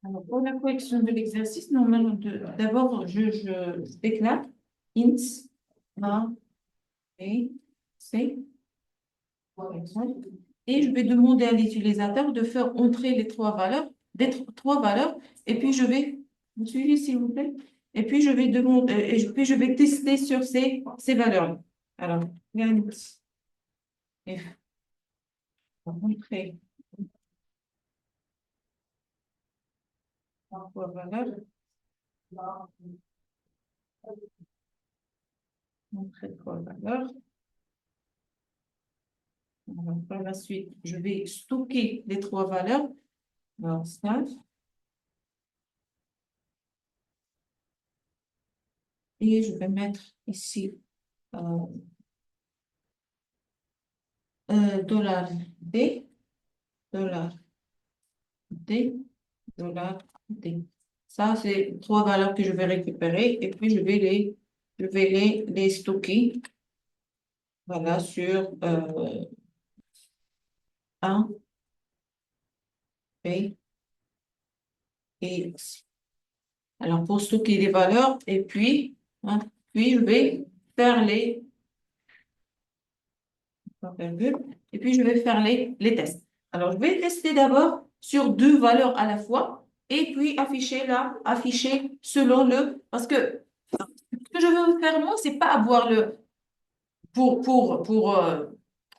Alors, pour la correction de l'exercice, normalement, d'abord, je déclare int A, B, C, par exemple, et je vais demander à l'utilisateur de faire entrer les trois valeurs, trois valeurs, et puis je vais, vous suivez s'il vous plaît, et puis je vais demander, puis je vais tester sur ces valeurs-là. Alors, int F, entrer trois valeurs, entrer trois valeurs. Alors, par la suite, je vais stocker les trois valeurs. Alors, ça. Et je vais mettre ici euh, dollar $D, dollar $D, dollar $D. Ça, c'est trois valeurs que je vais récupérer et puis je vais les stocker. Voilà, sur 1, B et X. Alors, pour stocker les valeurs, et puis, hein, puis je vais faire et puis je vais faire les tests. Alors, je vais tester d'abord sur deux valeurs à la fois, et puis afficher selon parce que ce que je veux faire, moi, c'est pas avoir on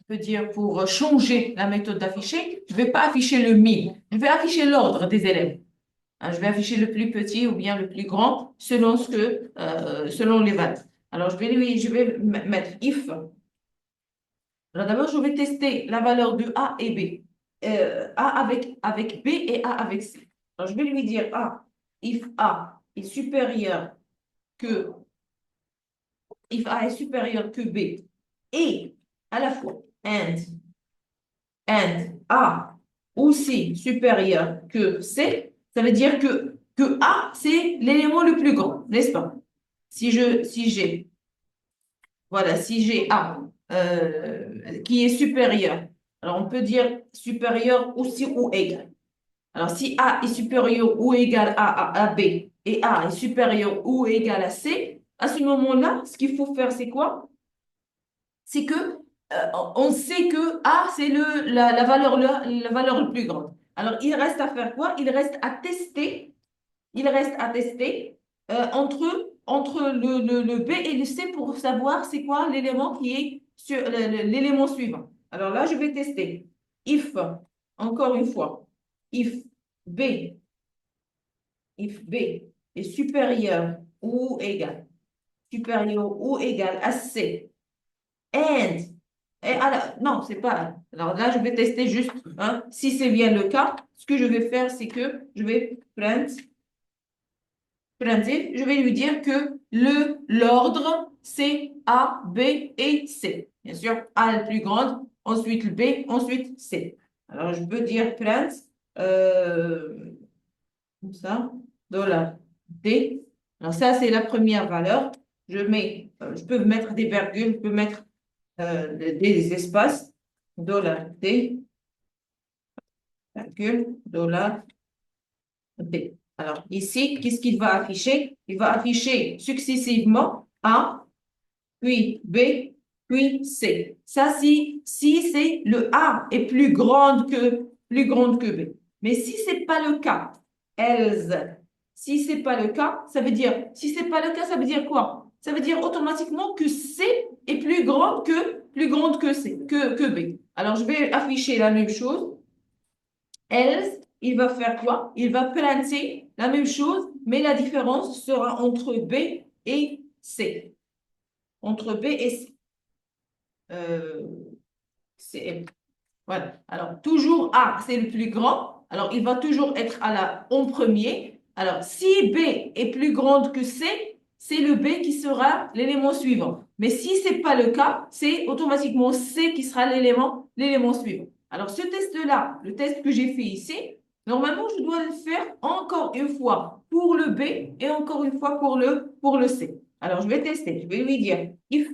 peut dire, pour changer la méthode d'afficher, je vais pas afficher le mille, je vais afficher l'ordre des élèves. Hein, je vais afficher le plus petit ou bien le plus grand selon selon les valeurs. Alors, je vais mettre if. Alors, d'abord, je vais tester la valeur de A et B. A avec B et A avec C. Alors, je vais lui dire A, if A est supérieur que, if A est supérieur que B, et à la fois, and A aussi supérieur que C, ça veut dire que A, c'est l'élément le plus grand, n'est-ce pas? Voilà, si j'ai A qui est supérieur, alors on peut dire supérieur aussi ou égal. Alors si A est supérieur ou égal à B et A est supérieur ou égal à C, à ce moment-là, ce qu'il faut faire, c'est quoi? C'est que on sait que A, c'est la valeur la plus grande. Alors il reste à faire quoi? Il reste à tester entre le B et le C pour savoir c'est quoi l'élément qui est sur l'élément suivant. Alors là, je vais tester. If, encore une fois, if B, if B est supérieur ou égal à C, and, non, c'est pas. Alors là, je vais tester juste, hein, si c'est bien le cas, ce que je vais faire, c'est que je vais print je vais lui dire que l'ordre, c'est A, B et C. Bien sûr, A est le plus grande, ensuite le B, ensuite C. Alors, je peux dire print, comme ça, dollar D. Alors, ça, c'est la première valeur. Je peux mettre des virgules, je peux mettre des espaces. Dollar D, virgule, dollar D. Alors, ici, qu'est-ce qu'il va afficher? Il va afficher successivement A, puis B, puis C. Ça, si c'est le A est plus grande que B. Mais si ce n'est pas le cas, else, si ce n'est pas le cas, si c'est pas le cas, ça veut dire quoi? Ça veut dire automatiquement que C est plus grande que que B. Alors, je vais afficher la même chose. Else, il va faire quoi? Il va planter la même chose, mais la différence sera entre B et C. Entre B et C. Voilà. Alors, toujours A, c'est le plus grand. Alors, il va toujours être en premier. Alors, si B est plus grande que C, c'est le B qui sera l'élément suivant. Mais si ce n'est pas le cas, c'est automatiquement C qui sera l'élément suivant. Alors, ce test-là, le test que j'ai fait ici, normalement, je dois le faire encore une fois pour le B et encore une fois pour le C. Alors, je vais tester. Je vais lui dire if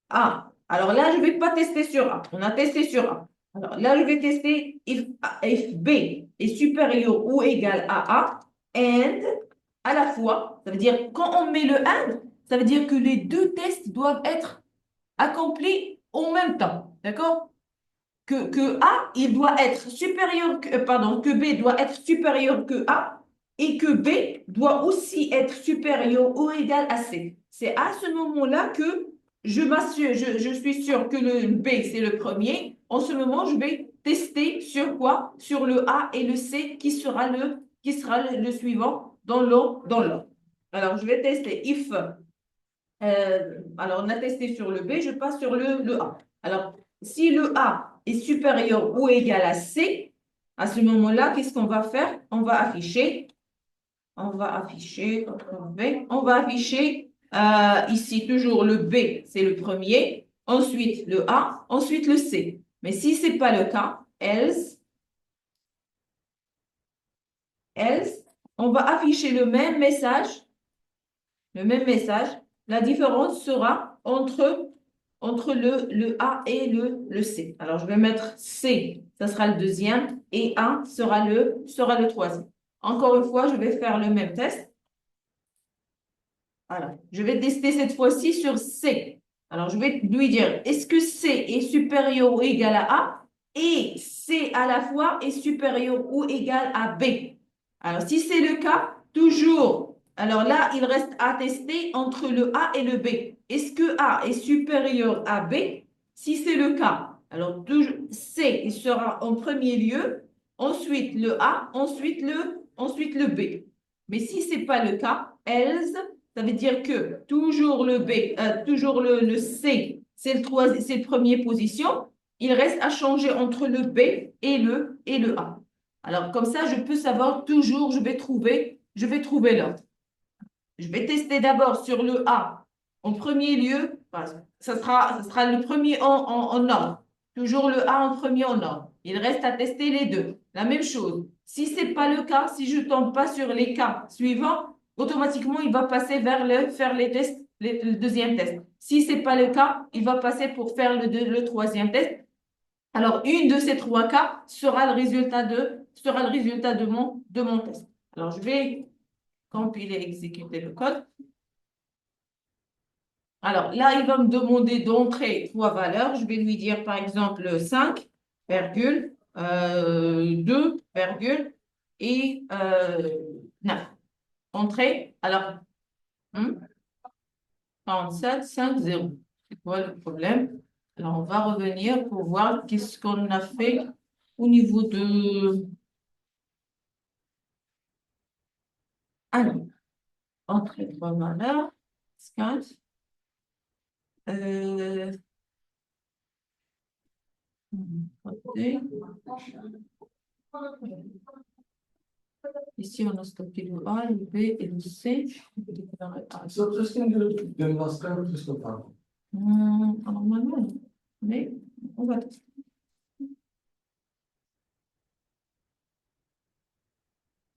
A. Alors là, je ne vais pas tester sur A. On a testé sur A. Alors là, je vais tester if B est supérieur ou égal à A, and à la fois, ça veut dire quand on met le and, ça veut dire que les deux tests doivent être accomplis en même temps. D'accord? Que A, il doit être supérieur que, pardon, que B doit être supérieur que A et que B doit aussi être supérieur ou égal à C. C'est à ce moment-là que je m'assure, je suis sûre que le B, c'est le premier. En ce moment, je vais tester sur quoi? Sur le A et le C qui sera le suivant dans l'ordre. Alors, je vais tester if. Alors, on a testé sur le B, je passe sur le A. Alors, si le A est supérieur ou égal à C, à ce moment-là, qu'est-ce qu'on va faire? On va afficher, on va afficher ici toujours le B, c'est le premier, ensuite le A, ensuite le C. Mais si ce n'est pas le cas, else, on va afficher le même message, le même message. La différence sera entre le A et le C. Alors, je vais mettre C, ça sera le deuxième, et A sera le troisième. Encore une fois, je vais faire le même test. Alors, je vais tester cette fois-ci sur C. Alors, je vais lui dire, est-ce que C est supérieur ou égal à A et C à la fois est supérieur ou égal à B? Alors, si c'est le cas, toujours. Alors là, il reste à tester entre le A et le B. Est-ce que A est supérieur à B? Si c'est le cas, alors C il sera en premier lieu, ensuite le A, ensuite le B. Mais si ce n'est pas le cas, else, ça veut dire que toujours le B, toujours le C, c'est le premier position. Il reste à changer entre le B et le A. Alors, comme ça, je peux savoir toujours, je vais trouver l'ordre. Je vais tester d'abord sur le A en premier lieu. Ça sera le premier en ordre. Toujours le A en premier en ordre. Il reste à tester les deux. La même chose. Si ce n'est pas le cas, si je ne tombe pas sur les cas suivants, automatiquement, il va passer vers faire les tests, le deuxième test. Si ce n'est pas le cas, il va passer pour faire le troisième test. Alors, une de ces trois cas sera le résultat de mon test. Alors, je vais compiler, exécuter le code. Alors, là, il va me demander d'entrer trois valeurs. Je vais lui dire, par exemple, 5, virgule, 2, virgule, et 9. Entrée. Alors, 47, 5, 0. C'est quoi le problème? Alors, on va revenir pour voir qu'est-ce qu'on a fait au niveau de... Alors, entrée trois valeurs. Scan. Côté. Ici, on a stocké le A, le B et le C. So just think the last time just the power. Normalement, mais on va tester.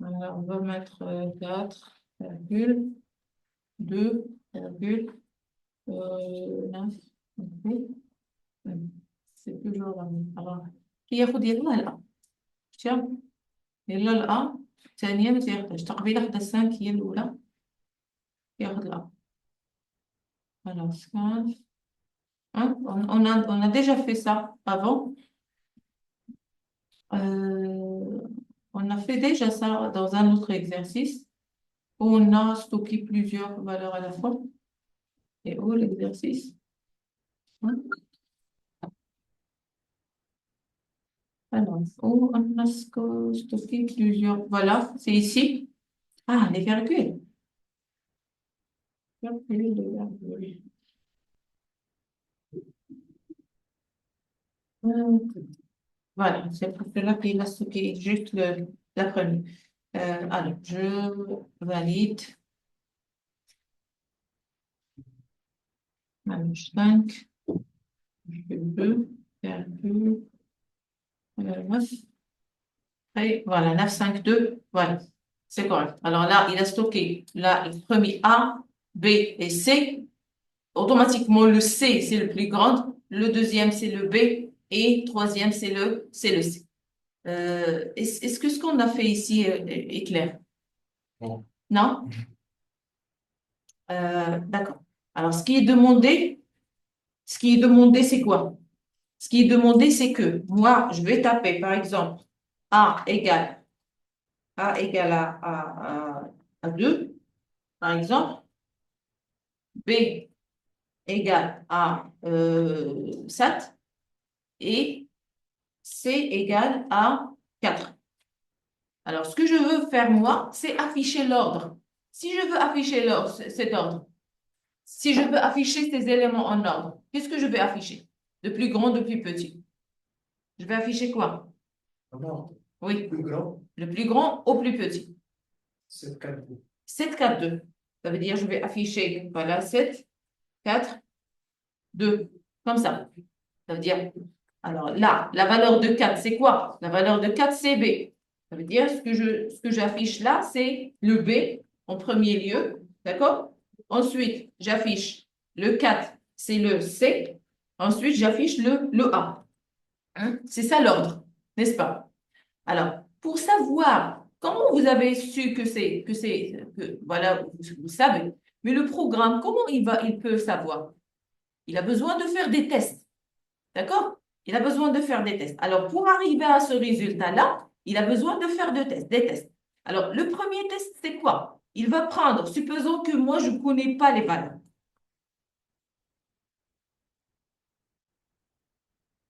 Alors, on va mettre 4, virgule, 2, virgule, 9. C'est toujours la même. Alors, كي ياخد يلا الأ. شوف يلا الأ ثانيا ما تياخدش تقبيل حتى 5 هي الأولى ياخد الأ. Alors, 5. Hein? On a déjà fait ça avant. On a fait déjà ça dans un autre exercice où on a stocké plusieurs valeurs à la fois. Et où l'exercice? Hein? Alors, où on a stocké plusieurs. Voilà, c'est ici. Ah, les virgules. Virgule, les virgules. Voilà, c'est pour cela qu'il a stocké juste la première. Alors, je valide. Alors, 5, 2, virgule, 9. Et voilà, 9, 5, 2. Voilà, c'est correct. Alors là, il a stocké le premier A, B et C. Automatiquement, le C, c'est le plus grand. Le deuxième, c'est le B. Et troisième, c'est le C. Est-ce que ce qu'on a fait ici est clair? Non. Non? D'accord. Alors, ce qui est demandé, c'est quoi? Ce qui est demandé, c'est que moi, je vais taper, par exemple, A égale à 2, par exemple, B égale à 7 et C égale à 4. Alors, ce que je veux faire, moi, c'est afficher l'ordre. Si je veux afficher cet ordre, si je veux afficher ces éléments en ordre, qu'est-ce que je vais afficher? De plus grand, de plus petit. Je vais afficher quoi? Non. Oui, Plus grand, le plus grand au plus petit. c'est 4. 7, 4, 2. Ça veut dire je vais afficher, voilà, 7, 4, 2. Comme ça. Ça veut dire, alors là, la valeur de 4, c'est quoi? La valeur de 4, c'est B. Ça veut dire, ce que j'affiche là, c'est le B en premier lieu. D'accord? Ensuite, j'affiche le 4, c'est le C. Ensuite, j'affiche le A. Hein? C'est ça l'ordre, n'est-ce pas? Alors, pour savoir comment vous avez su voilà, vous savez, mais le programme, comment il peut savoir? Il a besoin de faire des tests, d'accord? Il a besoin de faire des tests. Alors, pour arriver à ce résultat-là, il a besoin de faire des tests. Alors, le premier test, c'est quoi? Il va prendre, supposons que moi, je ne connais pas les valeurs.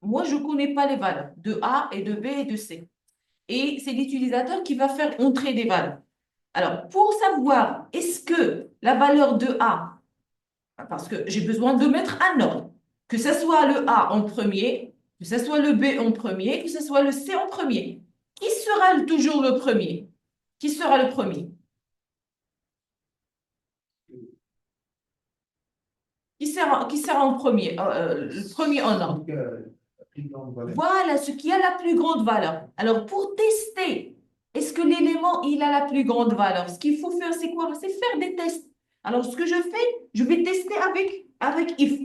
Moi, je ne connais pas les valeurs de A et de B et de C. Et c'est l'utilisateur qui va faire entrer des valeurs. Alors, pour savoir, est-ce que la valeur de A, parce que j'ai besoin de mettre un ordre, que ce soit le A en premier, que ce soit le B en premier, que ce soit le C en premier, qui sera toujours le premier? Qui sera le premier? Qui sera en premier, le premier en ordre? La plus grande valeur. Voilà ce qui a la plus grande valeur. Alors, pour tester, est-ce que l'élément, il a la plus grande valeur? Ce qu'il faut faire, c'est quoi? C'est faire des tests. Alors, ce que je fais, je vais tester avec if.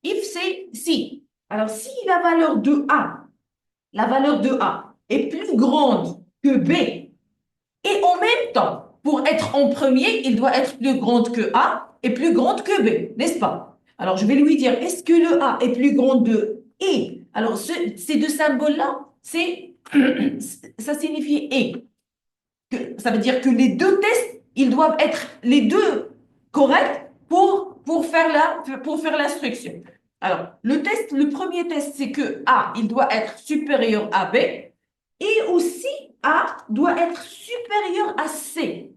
If, c'est si. Alors, si la valeur de A est plus grande que B, et en même temps, pour être en premier, il doit être plus grande que A et plus grande que B, n'est-ce pas? Alors, je vais lui dire, est-ce que le A est plus grand de et? Alors, ces deux symboles-là, ça signifie et. Ça veut dire que les deux tests, ils doivent être les deux corrects pour faire l'instruction. Alors, le premier test, c'est que A, il doit être supérieur à B et aussi A doit être supérieur à C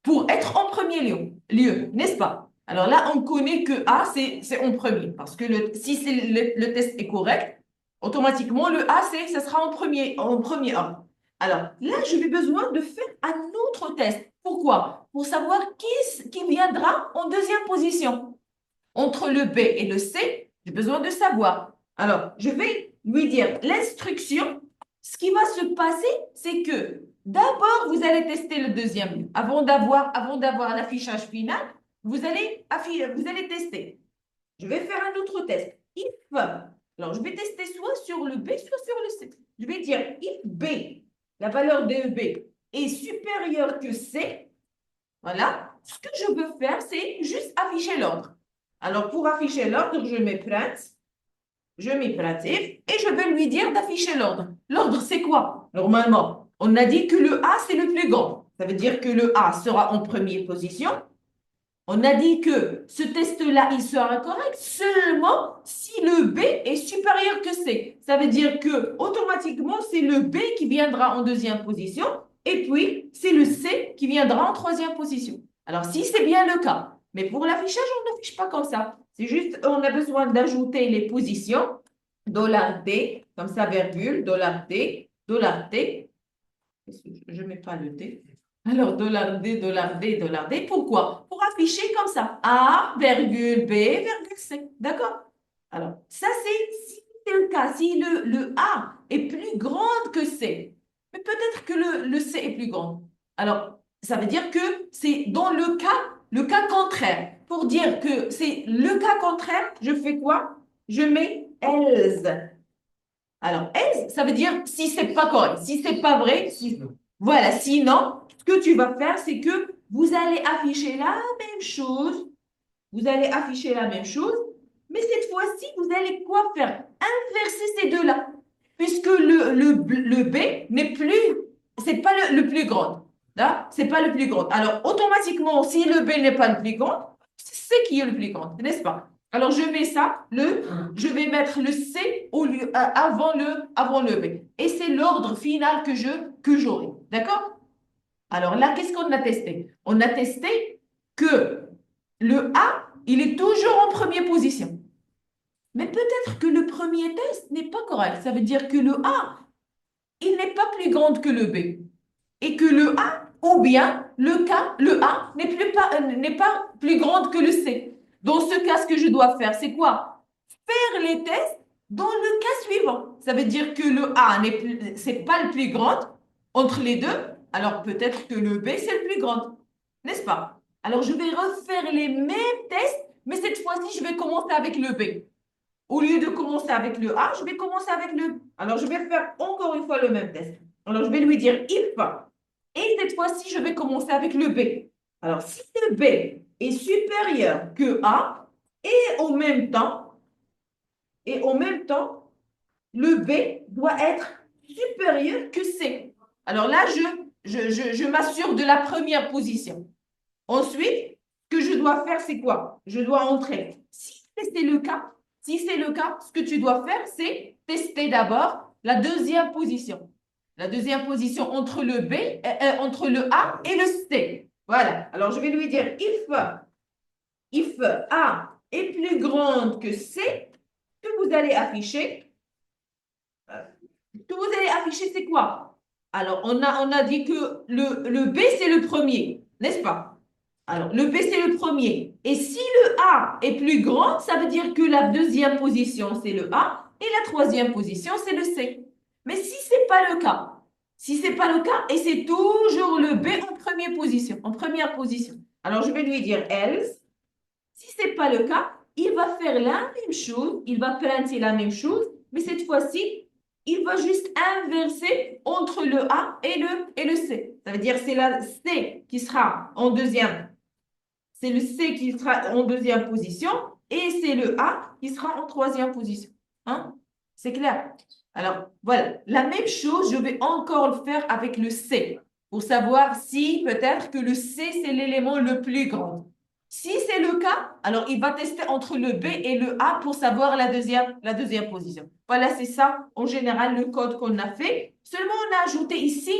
pour être en premier lieu, n'est-ce pas? Alors là, on connaît que A, c'est en premier parce que si le test est correct, automatiquement, le A, ça sera en premier ordre. Alors là, je vais besoin de faire un autre test. Pourquoi? Pour savoir qui viendra en deuxième position. Entre le B et le C, j'ai besoin de savoir. Alors, je vais lui dire l'instruction. Ce qui va se passer, c'est que d'abord, vous allez tester le deuxième lieu. Avant d'avoir l'affichage final, vous allez tester. Je vais faire un autre test. If, alors je vais tester soit sur le B, soit sur le C. Je vais dire if B, la valeur de B est supérieure que C, voilà, ce que je veux faire, c'est juste afficher l'ordre. Alors, pour afficher l'ordre, je mets print, je mets printf et je vais lui dire d'afficher l'ordre. L'ordre, c'est quoi? Normalement, on a dit que le A, c'est le plus grand. Ça veut dire que le A sera en première position. On a dit que ce test-là, il sera correct seulement si le B est supérieur que C. Ça veut dire que automatiquement, c'est le B qui viendra en deuxième position et puis c'est le C qui viendra en troisième position. Alors, si c'est bien le cas, mais pour l'affichage, on n'affiche pas comme ça. C'est juste, on a besoin d'ajouter les positions, $D, comme ça, virgule, $T, $T. Je ne mets pas le T. Alors, $D, $D. Pourquoi? Pour afficher comme ça. A, virgule, B, virgule, C. D'accord? Alors, ça, si c'est le cas, si le A est plus grand que C, mais peut-être que le C est plus grand. Alors, ça veut dire que c'est dans le cas contraire. Pour dire que c'est le cas contraire, je fais quoi? Je mets else. Alors, else, ça veut dire si c'est pas correct, si c'est pas vrai, voilà, sinon, ce que tu vas faire, c'est que vous allez afficher la même chose, vous allez afficher la même chose, mais cette fois-ci, vous allez quoi faire? Inverser ces deux-là, puisque le B n'est plus, c'est pas le plus grand, là, c'est pas le plus grand. Alors, automatiquement, si le B n'est pas le plus grand, c'est qui est le plus grand, n'est-ce pas? Alors, je mets ça, je vais mettre le C avant le B. Et c'est l'ordre final que j'aurai. D'accord? Alors là, qu'est-ce qu'on a testé? On a testé que le A, il est toujours en première position. Mais peut-être que le premier test n'est pas correct. Ça veut dire que le A, il n'est pas plus grand que le B. Et que le A, ou bien le A n'est pas plus grand que le C. Dans ce cas, ce que je dois faire, c'est quoi? Faire les tests dans le cas suivant. Ça veut dire que le A c'est pas le plus grand entre les deux, alors peut-être que le B, c'est le plus grand, n'est-ce pas? Alors je vais refaire les mêmes tests, mais cette fois-ci, je vais commencer avec le B. Au lieu de commencer avec le A, je vais commencer avec le B. Alors je vais faire encore une fois le même test. Alors je vais lui dire if. Et cette fois-ci, je vais commencer avec le B. Alors si le B est supérieur que A, et en même temps, le B doit être supérieur que C. Alors là, je m'assure de la première position. Ensuite, ce que je dois faire, c'est quoi? Je dois entrer. Si c'est le cas, ce que tu dois faire, c'est tester d'abord la deuxième position. La deuxième position entre le B, entre le A et le C. Voilà. Alors, je vais lui dire if A est plus grande que C, que vous allez afficher. Ce que vous allez afficher, c'est quoi? Alors, on a dit que le B, c'est le premier, n'est-ce pas? Alors, le B, c'est le premier. Et si le A est plus grand, ça veut dire que la deuxième position, c'est le A et la troisième position, c'est le C. Mais si ce n'est pas le cas, si ce n'est pas le cas, et c'est toujours le B en première position. Alors, je vais lui dire else. Si ce n'est pas le cas, il va faire la même chose, il va printer la même chose, mais cette fois-ci, il va juste inverser entre le A et le C. Ça veut dire que c'est la C qui sera en deuxième. C'est le C qui sera en deuxième position et c'est le A qui sera en troisième position. Hein? C'est clair? Alors, voilà. La même chose, je vais encore le faire avec le C pour savoir si peut-être que le C, c'est l'élément le plus grand. Si c'est le cas, alors il va tester entre le B et le A pour savoir la deuxième position. Voilà, c'est ça, en général, le code qu'on a fait. Seulement, on a ajouté ici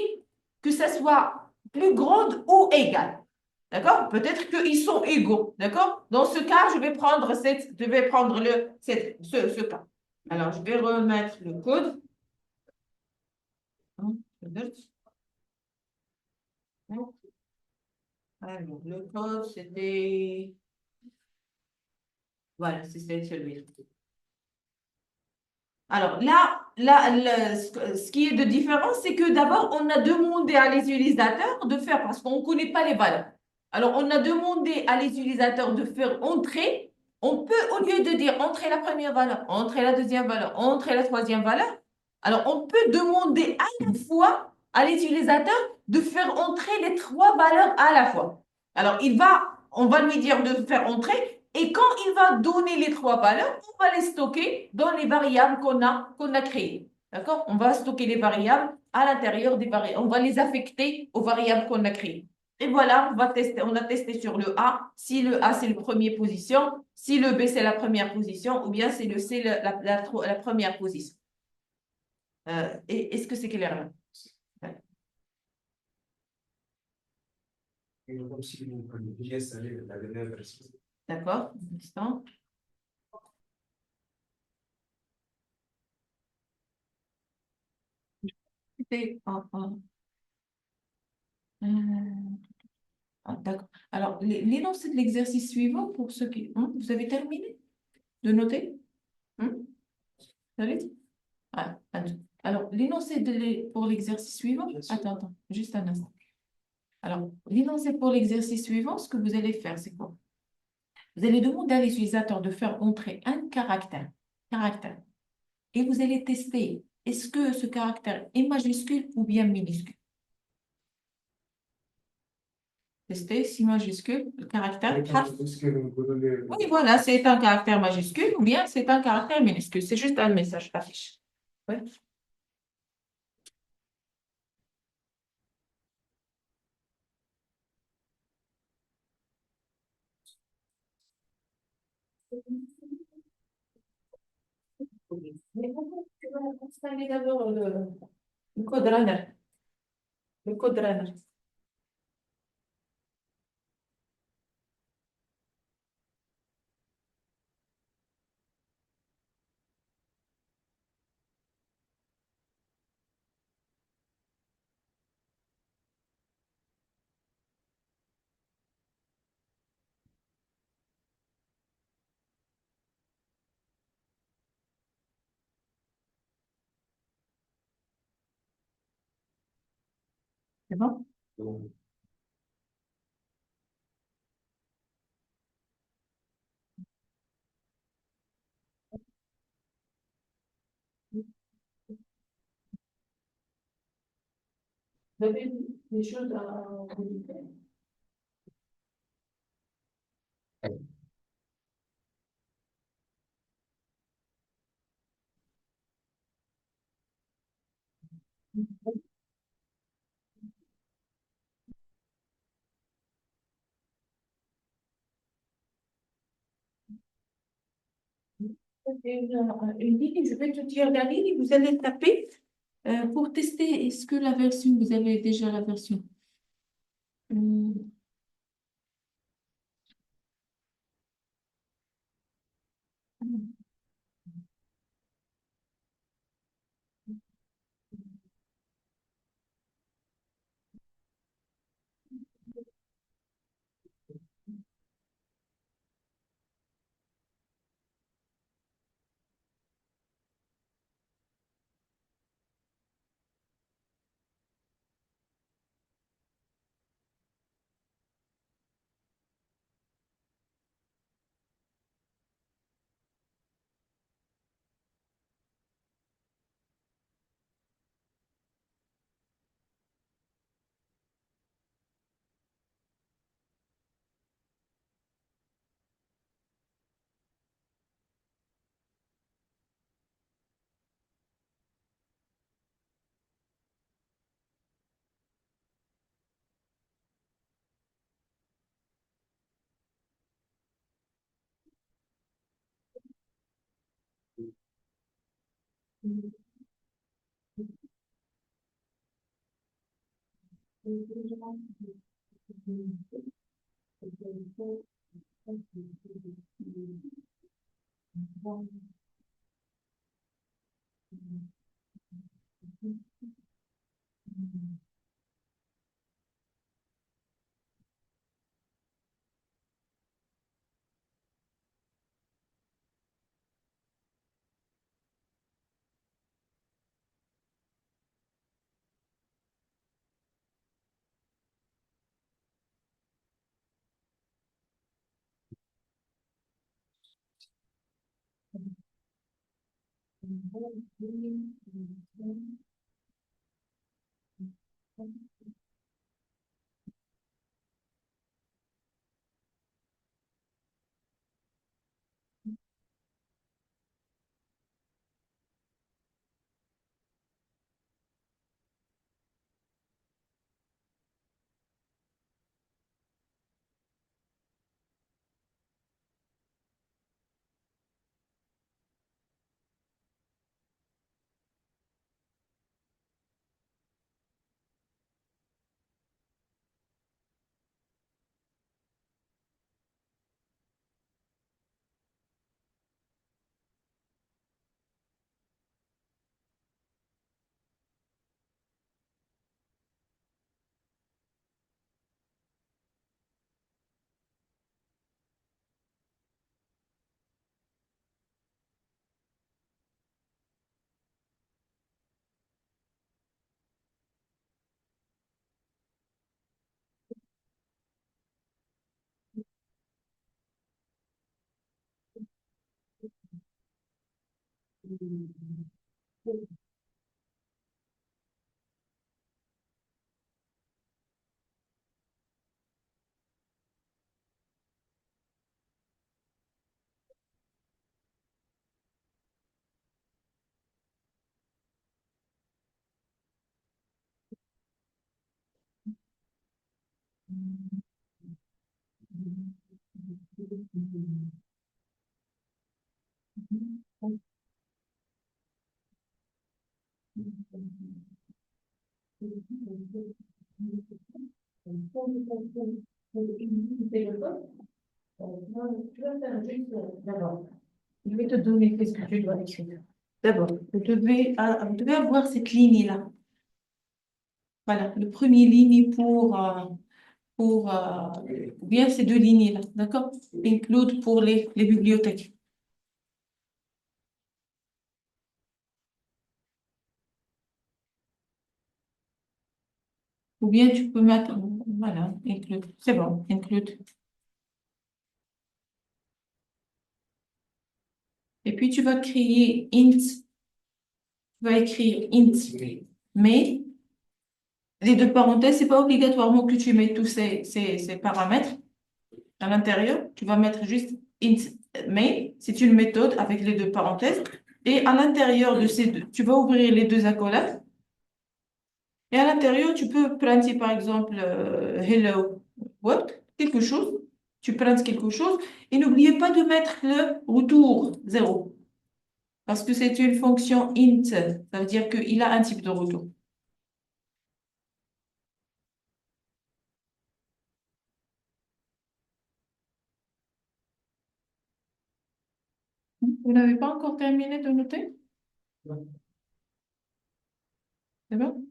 que ça soit plus grande ou égale. D'accord? Peut-être qu'ils sont égaux. D'accord? Dans ce cas, je vais prendre ce cas. Alors, je vais remettre le code. Alors, le code, c'était... Voilà, c'était celui-là. Alors ce qui est de différent, c'est que d'abord, on a demandé à l'utilisateur de faire, parce qu'on ne connaît pas les valeurs. Alors, on a demandé à l'utilisateur de faire entrer. On peut, au lieu de dire entrer la première valeur, entrer la deuxième valeur, entrer la troisième valeur, alors on peut demander à la fois à l'utilisateur de faire entrer les trois valeurs à la fois. Alors, on va lui dire de faire entrer et quand il va donner les trois valeurs, on va les stocker dans les variables qu'on a créées. D'accord? On va stocker les variables à l'intérieur des variables. On va les affecter aux variables qu'on a créées. Et voilà, on a testé sur le A, si le A c'est la première position, si le B c'est la première position, ou bien c'est le C la première position. Est-ce que c'est clair là? Ouais. Comme si vous pouviez installer la dernière version. D'accord, un instant. D'accord. Alors, l'énoncé de l'exercice suivant, pour ceux qui... vous avez terminé de noter? Vous avez dit? Attends. Alors, pour l'exercice suivant, attends, juste un instant. Alors, l'énoncé pour l'exercice suivant, ce que vous allez faire, c'est quoi? Vous allez demander à l'utilisateur de faire entrer un caractère, et vous allez tester est-ce que ce caractère est majuscule ou bien minuscule? Tester si majuscule, le caractère. Oui, voilà, c'est un caractère majuscule ou bien c'est un caractère minuscule. C'est juste un message affiché. Oui. Mais comment tu vas installer d'abord le code runner? Le code runner. C'est bon? Vous avez des choses à vous dire. Une ligne, je vais te dire la ligne, vous allez taper pour tester est-ce que la version, vous avez déjà la version. Hum, D'abord, je vais te donner qu'est-ce que tu dois écrire. D'abord, vous devez avoir cette ligne-là. Voilà, le premier ligne ou bien ces deux lignes-là, d'accord? Include pour les bibliothèques. Ou bien tu peux mettre, voilà, include. C'est bon, include. Et puis tu vas créer int, tu vas écrire int, mais les deux parenthèses, c'est pas obligatoirement que tu mets tous ces paramètres à l'intérieur. Tu vas mettre juste int main, c'est une méthode avec les deux parenthèses. Et à l'intérieur de ces deux, tu vas ouvrir les deux accolades. Et à l'intérieur, tu peux printer par exemple hello world, quelque chose. Tu printes quelque chose. Et n'oubliez pas de mettre le retour 0. Parce que c'est une fonction int. Ça veut dire qu'il a un type de retour. Vous n'avez pas encore terminé de noter? C'est bon?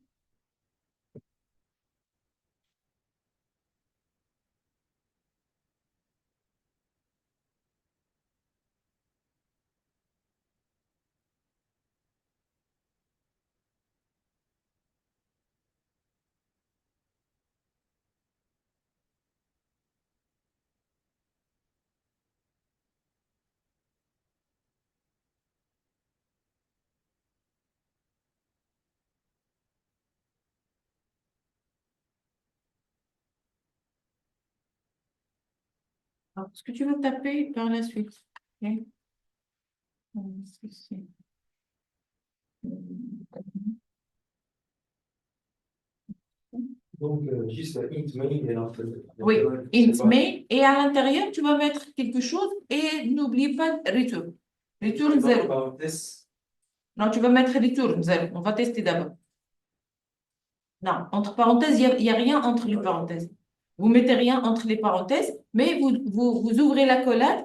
Alors, ce que tu veux taper par la suite. Ok. Ceci. Donc, juste int main et l'entrée. Oui, int main. Et à l'intérieur, tu vas mettre quelque chose et n'oublie pas return. Return 0. Parenthèse. Non, tu vas mettre return 0. On va tester d'abord. Non, entre parenthèses, il y a rien entre les parenthèses. Vous mettez rien entre les parenthèses, mais vous ouvrez la collade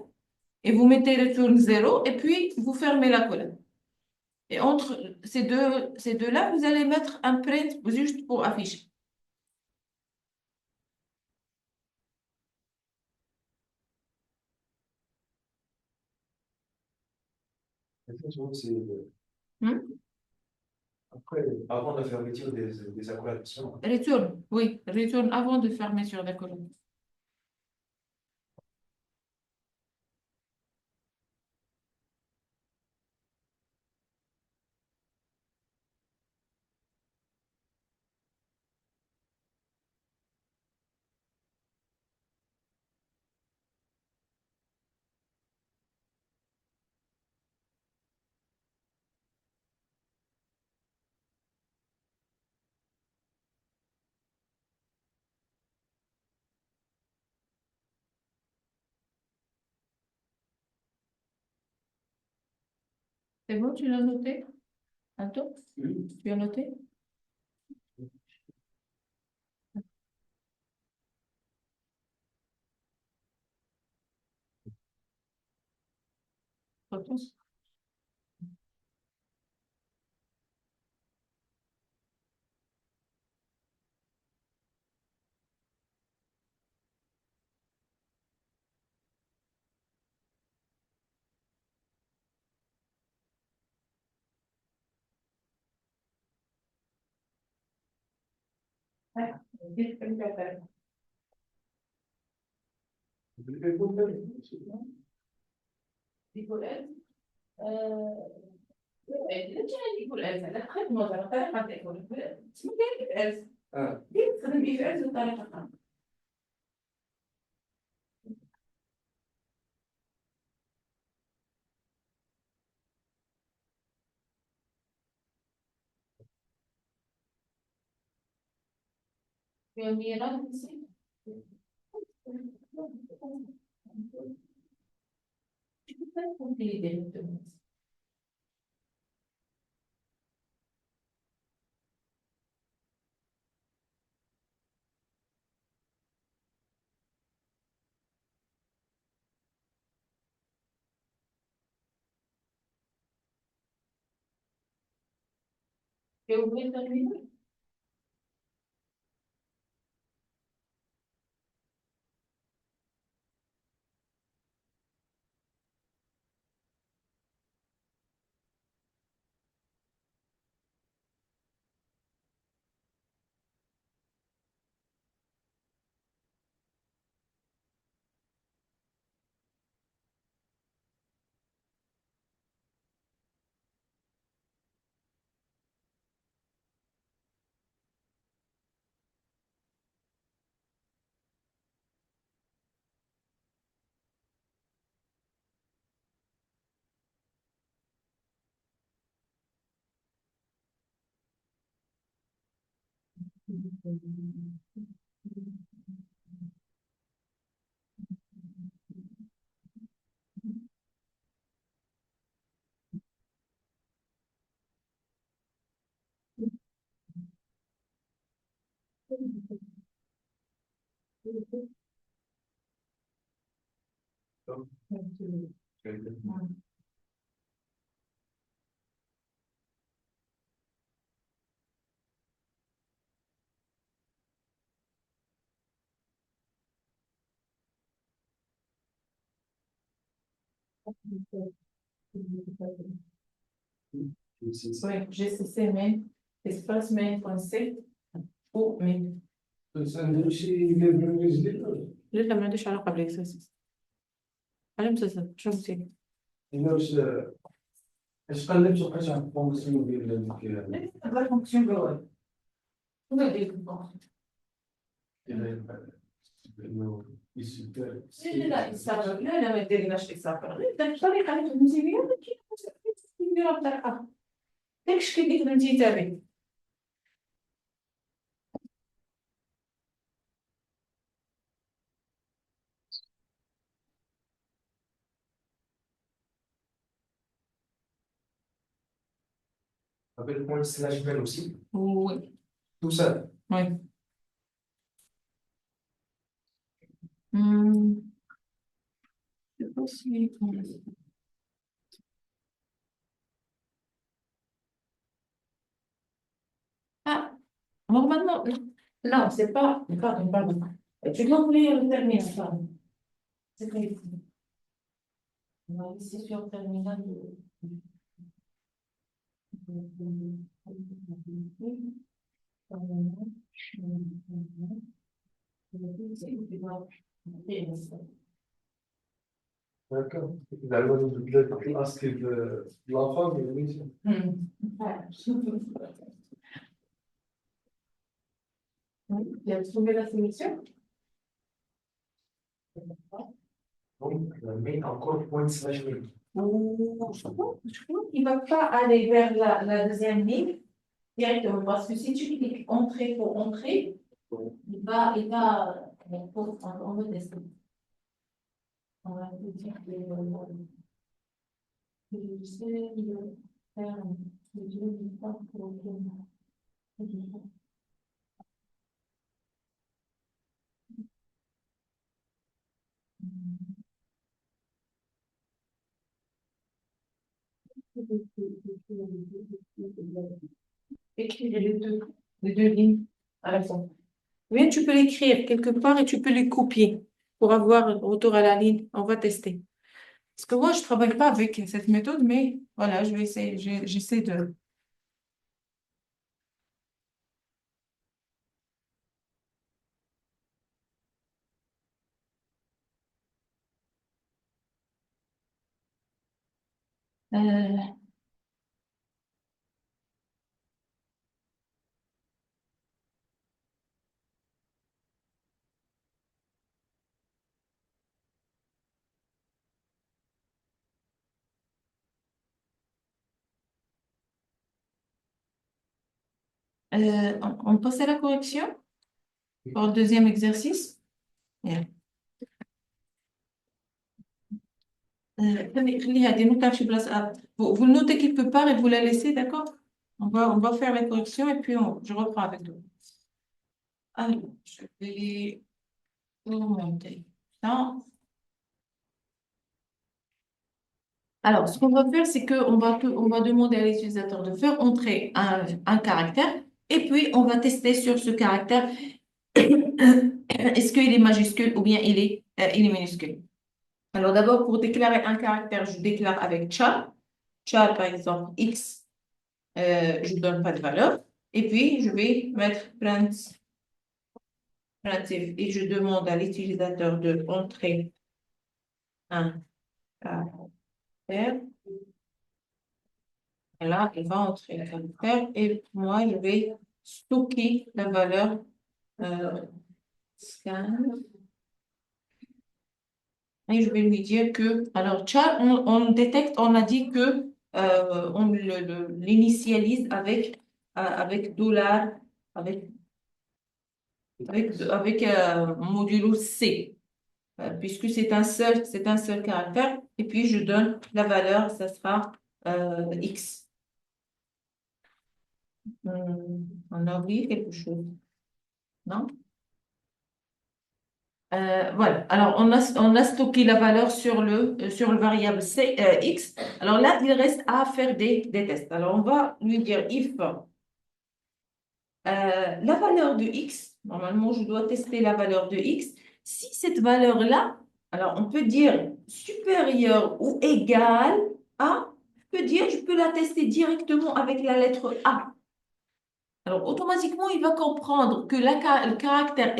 et vous mettez return 0 et puis vous fermez la collade. Et entre ces deux-là, vous allez mettre un print juste pour afficher. Effectivement, c'est Hmm? après, avant de faire retirer des accolades. Return, oui, return avant de fermer sur la colonne. C'est bon, tu l'as noté? Attends, tu as noté? Attends. Ah, Nicolas, Nicolas, أنا أخذت نظرة طريقة تقول اسمه كيف إلز كيف تخدم إلز بطريقة يوميا Tu peux pas compiler directement. Tu as oublié de terminer? Oui, GCC mail, espace mail français ou mail. Sen de bir şey birbirine izliyor. لا ما عندوش علاقة بالإكسسوارز. على مسلسل شو بصير؟ Yine işte eşkalle çok kaçan fonksiyon belirledik yani. La fonction globale. Vous avez des fonctions. İsimler. لا يسافر لا ما يديرناش يسافر غير الطريقة اللي خدمتي بها ما كاينش نديرها بطريقة داك الشكل اللي خدمتي تابعي. Avec le point slash mail aussi. Oui. Tout ça. Oui. Hmm. Je pense que- Ah, normalement, non, c'est pas, pardon, pardon. Tu dois ouvrir le terminal, pardon. C'est très difficile. On va laisser sur le terminal. D'accord. Galiba de askeri l'enfant, oui. Tu as trouvé la solution? Donc, mais encore point slash mail. Je crois qu'il ne va pas aller vers la deuxième ligne directement parce que si tu cliques entrée pour entrer, on va tester. On va te dire que je sais, il va faire le jeu du temps pour écrire les deux lignes à la fois. Bien, tu peux l'écrire quelque part et tu peux les copier pour avoir retour à la ligne. On va tester. Parce que moi, je ne travaille pas avec cette méthode, mais voilà, je vais essayer, j'essaie de. Euh, on passe à la correction pour le deuxième exercice. Bien. خليها دي نوتة في place A. Vous le notez quelque part et vous la laissez, d'accord? On va faire les corrections et puis je reprends avec vous. Alors, je vais remonter ça. Alors, ce qu'on va faire, c'est qu'on va demander à l'utilisateur de faire entrer un caractère et puis on va tester sur ce caractère est-ce qu'il est majuscule ou bien il est minuscule. Alors, d'abord, pour déclarer un caractère, je déclare avec char. Char, par exemple, x, je ne donne pas de valeur. Et puis, je vais mettre printf et je demande à l'utilisateur de entrer un caractère. Et là, il va entrer le caractère et moi, je vais stocker la valeur scan. Et je vais lui dire que, alors, char, on détecte, on a dit que on l'initialise avec dollar, avec modulo C, puisque c'est un seul caractère. Et puis, je donne la valeur, ça sera X. On a oublié quelque chose, non? Voilà, alors on a stocké la valeur sur le variable x. Alors là, il reste à faire des tests. Alors on va lui dire if la valeur de x, normalement je dois tester la valeur de x. Si cette valeur-là, alors on peut dire supérieure ou égale à, je peux la tester directement avec la lettre A. Alors, automatiquement, il va comprendre que le caractère,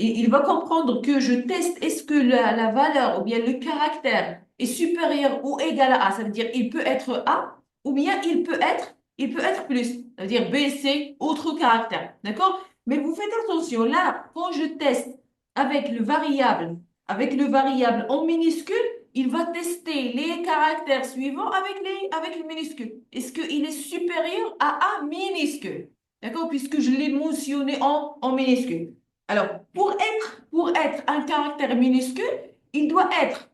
il va comprendre que je teste, est-ce que la valeur ou bien le caractère est supérieur ou égal à A? Ça veut dire il peut être A ou bien il peut être plus. Ça veut dire B, C, autre caractère. D'accord? Mais vous faites attention, là, quand je teste avec le variable en minuscule, il va tester les caractères suivants avec le minuscule. Est-ce qu'il est supérieur à A minuscule? D'accord? Puisque je l'ai mentionné en minuscule. Alors, pour être un caractère minuscule, il doit être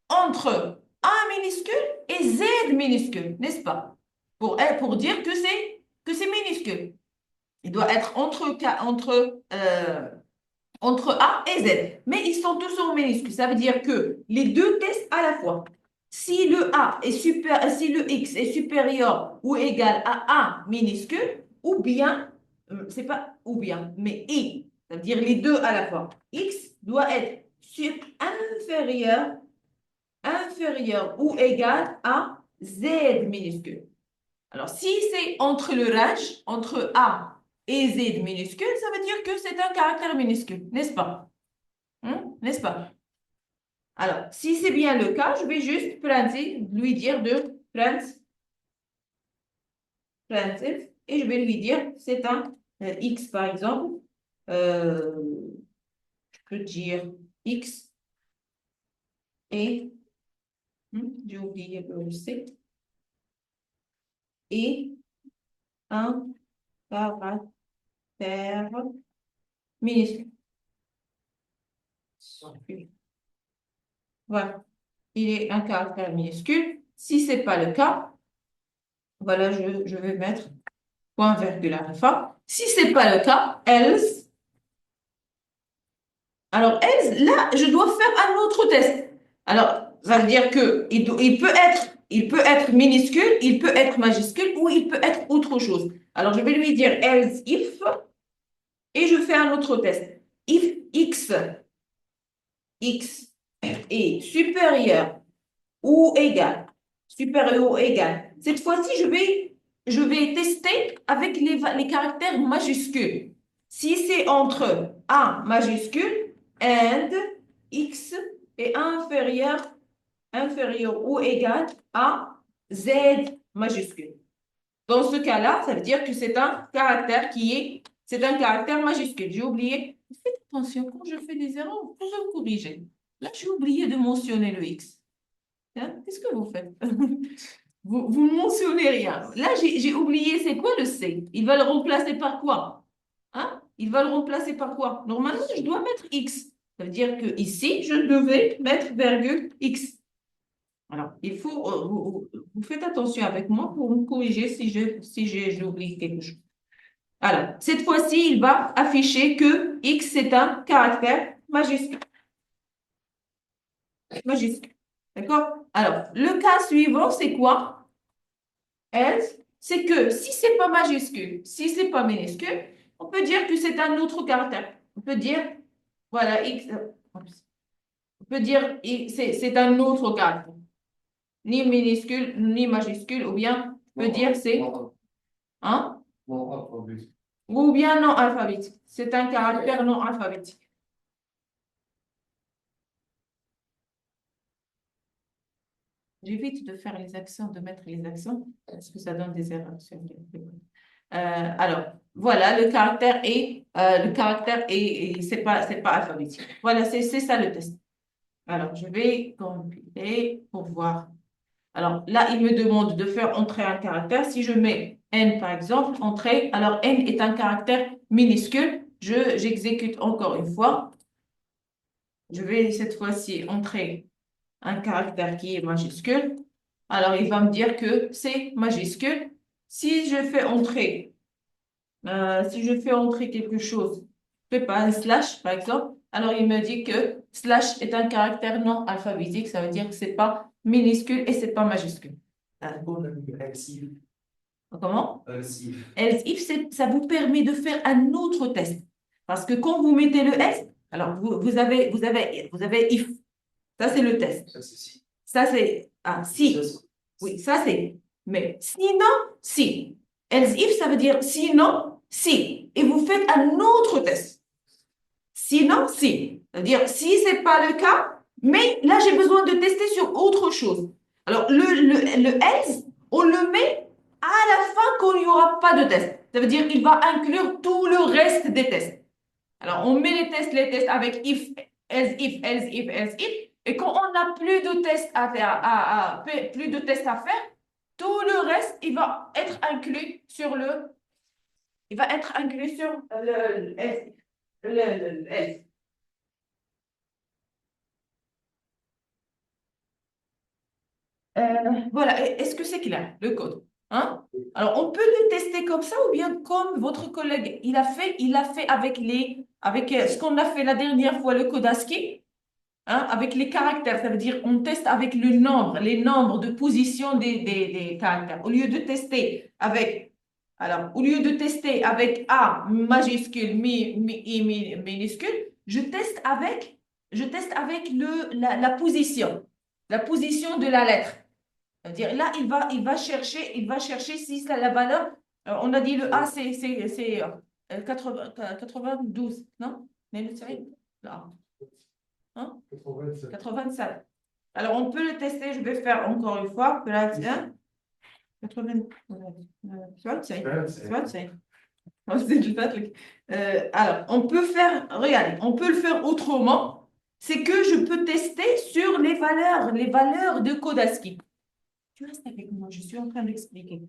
entre A minuscule et Z minuscule, n'est-ce pas? Pour dire que c'est minuscule. Il doit être entre A et Z. Mais ils sont tous en minuscule. Ça veut dire que les deux testent à la fois. Si le X est supérieur ou égal à A minuscule, ou bien, c'est pas ou bien, mais et, ça veut dire les deux à la fois. X doit être inférieur ou égal à Z minuscule. Alors, si c'est entre le range, entre A et Z minuscule, ça veut dire que c'est un caractère minuscule, n'est-ce pas? N'est-ce pas? Alors, si c'est bien le cas, je vais juste lui dire de printf et je vais lui dire c'est un X par exemple. Je peux dire X et j'ai oublié le C et un caractère minuscule. Voilà, il est un caractère minuscule. Si ce n'est pas le cas, voilà, je vais mettre point virgule à la fin. Si ce n'est pas le cas, else. Alors, else, là, je dois faire un autre test. Alors, ça veut dire qu'il peut être minuscule, il peut être majuscule ou il peut être autre chose. Alors, je vais lui dire else if et je fais un autre test. If x est supérieur ou égal, Cette fois-ci, je vais tester avec les caractères majuscules. Si c'est entre A majuscule and X est inférieur ou égal à Z majuscule. Dans ce cas-là, ça veut dire que c'est un caractère majuscule. J'ai oublié. Faites attention, quand je fais des erreurs, vous pouvez me corriger. Là, j'ai oublié de mentionner le X. Hein? Qu'est-ce que vous faites? Vous ne mentionnez rien. Là, j'ai oublié, c'est quoi le C? Il va le remplacer par quoi? Hein? Il va le remplacer par quoi? Normalement, je dois mettre X. Ça veut dire que ici, je devais mettre virgule X. Alors, il faut, vous faites attention avec moi pour me corriger si j'ai oublié quelque chose. Alors, cette fois-ci, il va afficher que X, c'est un caractère majuscule. Majuscule. D'accord? Alors, le cas suivant, c'est quoi? Else, c'est que si c'est pas majuscule, si c'est pas minuscule, on peut dire que c'est un autre caractère. On peut dire, voilà, X, on peut dire, c'est un autre caractère. Ni minuscule, ni majuscule, ou bien, on peut dire c'est, hein? Non alphabétique. Ou bien non alphabétique. C'est un caractère non alphabétique. J'évite de faire les accents, de mettre les accents, parce que ça donne des erreurs sur alors, voilà, le caractère est, c'est pas alphabétique. Voilà, c'est ça le test. Alors, je vais compiler pour voir. Alors, là, il me demande de faire entrer un caractère. Si je mets N, par exemple, entrée, alors N est un caractère minuscule. J'exécute encore une fois. Je vais cette fois-ci entrer un caractère qui est majuscule. Alors, il va me dire que c'est majuscule. Si je fais entrer, si je fais entrer quelque chose, je fais pas un slash, par exemple, alors il me dit que slash est un caractère non alphabétique. Ça veut dire que c'est pas minuscule et c'est pas majuscule. Comment? Else if, ça vous permet de faire un autre test. Parce que quand vous mettez le else, alors vous avez if. Ça, c'est le test. Ça, c'est si. Ça, c'est si. Oui, ça, c'est. Mais sinon, si. Else if, ça veut dire sinon, si. Et vous faites un autre test. Sinon, si. C'est-à-dire, si ce n'est pas le cas, mais là, j'ai besoin de tester sur autre chose. Alors, le else, on le met à la fin quand il n'y aura pas de test. Ça veut dire qu'il va inclure tout le reste des tests. Alors, on met les tests avec if, else if, else if, else if. Et quand on n'a plus de tests plus de tests à faire, tout le reste, il va être inclus sur il va être inclus sur le else. Le else. Voilà, est-ce que c'est clair, le code? Hein? Alors, on peut le tester comme ça ou bien comme votre collègue, il a fait avec ce qu'on a fait la dernière fois, le code ASCII, hein, avec les caractères. Ça veut dire on teste avec le nombre, les nombres de position des caractères. Au lieu de tester avec, alors, au lieu de tester avec A majuscule, I minuscule, je teste avec la position de la lettre. C'est-à-dire, là, il va chercher si c'est la valeur. On a dit le A, c'est 92, non? Là. Hein? 87. Alors, on peut le tester. Je vais faire encore une fois. Là, 27. Alors, on peut faire, regardez, on peut le faire autrement. C'est que je peux tester sur les valeurs de code ASCII. Tu restes avec moi, je suis en train d'expliquer.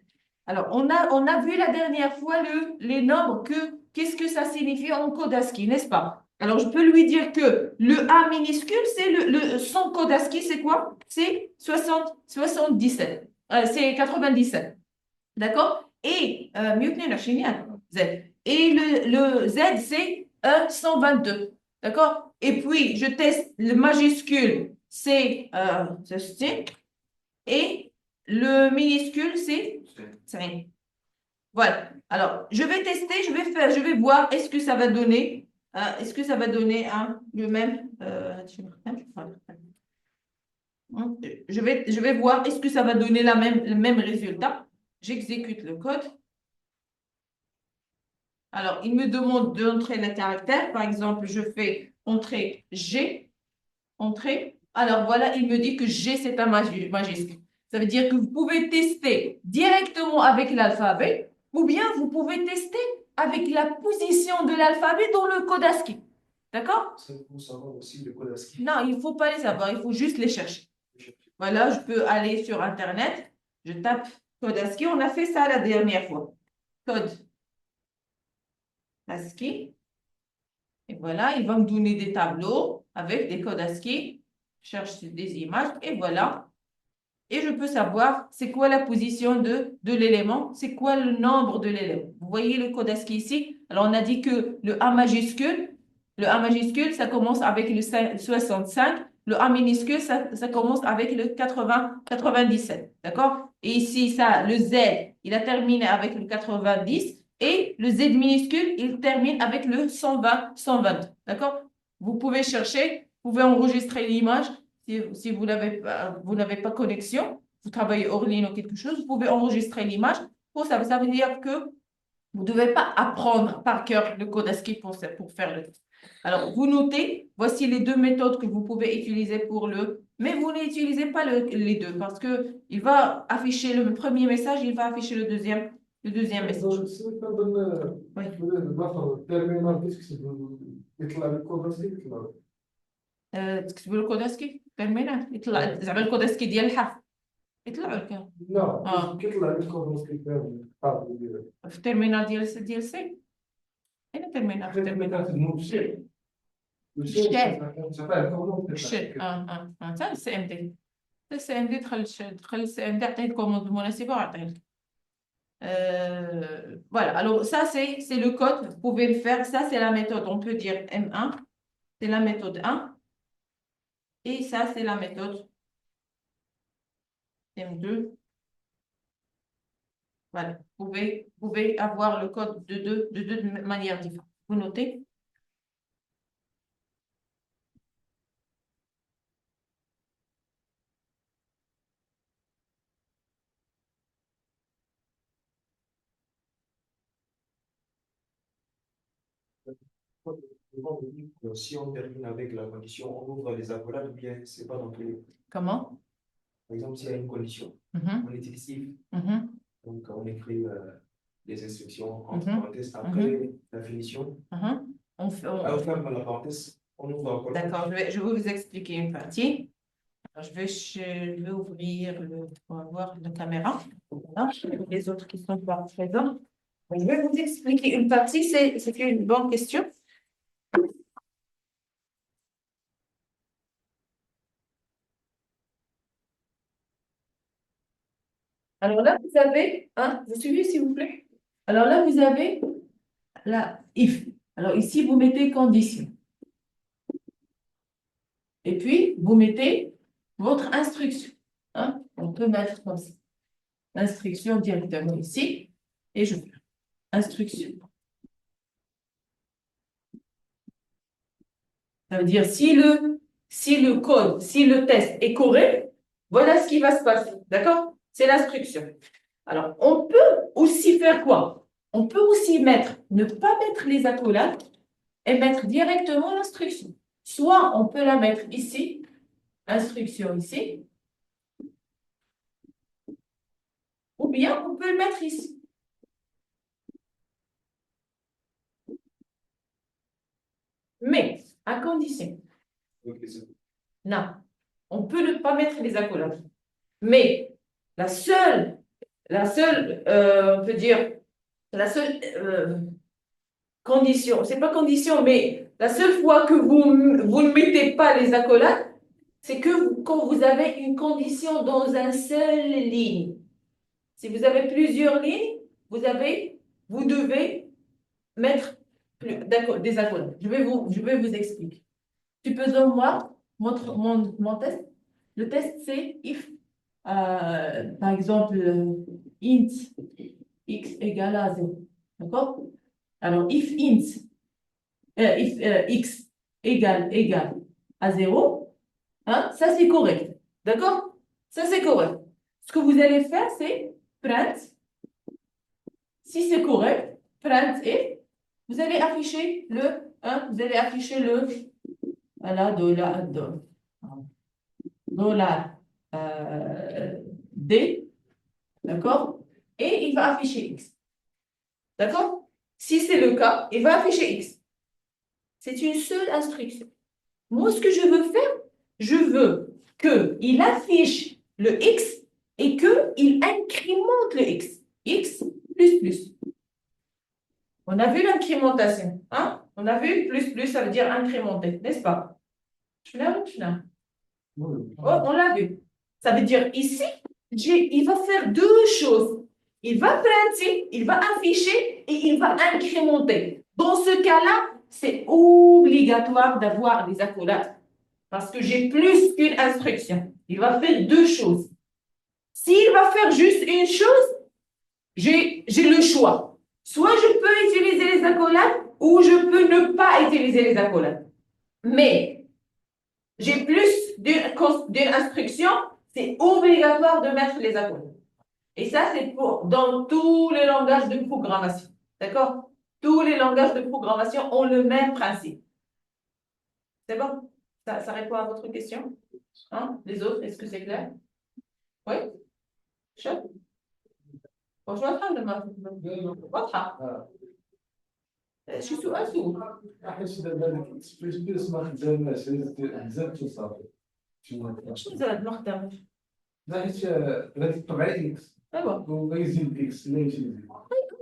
Alors, on a vu la dernière fois les nombres, qu'est-ce que ça signifie en code ASCII, n'est-ce pas? Alors, je peux lui dire que le A minuscule, c'est son code ASCII, c'est quoi? C'est 77. C'est 97. D'accord? Et mieux que la Chine, Z. Et le Z, c'est 122. D'accord? Et puis, je teste le majuscule, c'est ceci. Et le minuscule, c'est 5. Voilà. Alors, je vais tester, je vais voir est-ce que ça va donner, le même. Je vais voir est-ce que ça va donner le même résultat. J'exécute le code. Alors, il me demande d'entrer le caractère. Par exemple, je fais entrer G, entrer. Alors, voilà, il me dit que G, c'est un majuscule. Ça veut dire que vous pouvez tester directement avec l'alphabet ou bien vous pouvez tester avec la position de l'alphabet dans le code ASCII. D'accord? Ça faut savoir aussi le code ASCII. Non, il ne faut pas les savoir, il faut juste les chercher. Voilà, je peux aller sur Internet, je tape code ASCII. On a fait ça la dernière fois. Code ASCII. Et voilà, il va me donner des tableaux. avec des codes ASCII. Je cherche des images et voilà. Et je peux savoir c'est quoi la position de l'élément, c'est quoi le nombre de l'élément. Vous voyez le code ASCII ici? Alors, on a dit que le A majuscule, ça commence avec le 65. Le A minuscule, ça commence avec le 97. D'accord? Et ici, ça, le Z, il a terminé avec le 90. Et le Z minuscule, il termine avec le 120. D'accord? Vous pouvez chercher, vous pouvez enregistrer l'image. Si vous n'avez pas connexion, vous travaillez hors ligne ou quelque chose, vous pouvez enregistrer l'image. Pour ça, ça veut dire que vous ne devez pas apprendre par cœur le code ASCII pour faire le test. Alors, vous notez, voici les deux méthodes que vous pouvez utiliser pour le... Mais vous n'utilisez pas les deux parce qu'il va afficher le premier message, il va afficher le deuxième message. Oui. التيرمينال كيكتب يطلع لك كود أصلي يطلع تكتبوا له كود ASCII ترمينال يطلع زعما الكود ASCII ديال الحرف يطلع لك لا كيطلع لك كود أصلي كامل في الترمينال ديال سي. أين الترمينال؟ في الترمينال حتى السي ام دي. السي ام دي دخل السي ام دي عطيه الكوموند المناسبه وعطيه لك. Voilà, alors ça c'est le code, vous pouvez le faire, ça c'est la méthode, on peut dire M1, c'est la méthode 1, et ça c'est la méthode M2. Voilà, vous pouvez avoir le code de deux manières différentes. Vous notez? Si on termine avec la condition, on ouvre les accolades ou bien c'est pas dans tous les. Comment? Par exemple, s'il y a une condition, on utilise if, donc on écrit les instructions entre parenthèses. Après la finition, on ferme la parenthèse, on ouvre la colonne. D'accord, je vais vous expliquer une partie. Alors, je vais ouvrir on va voir la caméra. Voilà, les autres qui sont pas présents. Je vais vous expliquer une partie, c'est une bonne question. Alors là, vous avez, vous suivez s'il vous plaît? Alors là, vous avez la if. Alors ici, vous mettez condition. Et puis, vous mettez votre instruction. On peut mettre comme ça. Instruction directement ici. Et je fais instruction. Ça veut dire si le code, si le test est correct, voilà ce qui va se passer. D'accord? C'est l'instruction. Alors, on peut aussi faire quoi? On peut aussi ne pas mettre les accolades et mettre directement l'instruction. Soit on peut la mettre ici, instruction ici, ou bien on peut le mettre ici. Mais, à condition. Non, on peut ne pas mettre les accolades. Mais la seule, on peut dire, la seule condition, c'est pas condition, mais la seule fois que vous ne mettez pas les accolades, c'est que quand vous avez une condition dans une seule ligne. Si vous avez plusieurs lignes, vous devez mettre des accolades. Je vais vous expliquer. Tu peux donc voir mon test. Le test, c'est if, par exemple, int x égale à 0. D'accord? Alors, if x égale à 0, ça c'est correct. D'accord? Ça c'est correct. Ce que vous allez faire, c'est print. Si c'est correct, print et vous allez afficher voilà, dollar D, d'accord? Et il va afficher X. D'accord? Si c'est le cas, il va afficher X. C'est une seule instruction. Moi, ce que je veux faire, je veux qu'il affiche le X et qu'il incrémente le X. X plus. On a vu l'incrémentation. On a vu plus, ça veut dire incrémenter, n'est-ce pas? On l'a vu. Ça veut dire ici, il va faire deux choses. Il va printer, il va afficher et il va incrémenter. Dans ce cas-là, c'est obligatoire d'avoir des accolades parce que j'ai plus qu'une instruction. Il va faire deux choses. S'il va faire juste une chose, j'ai le choix. Soit je peux utiliser les accolades ou je peux ne pas utiliser les accolades. Mais j'ai plus d'une instruction, c'est obligatoire de mettre les accolades. Et ça, c'est dans tous les langages de programmation. D'accord? Tous les langages de programmation ont le même principe. C'est bon? Ça répond à votre question? Hein? Les autres, est-ce que c'est clair? Oui? Chef? Bonjour, شو سؤال سوق؟ حيت دابا هذيك اكس بلس بلس ما خداماش بزاف تصاوب شنو زاد ما خدامش؟ حيت غادي تطبع اكس ايوا وغيزيد اكس لا يزيد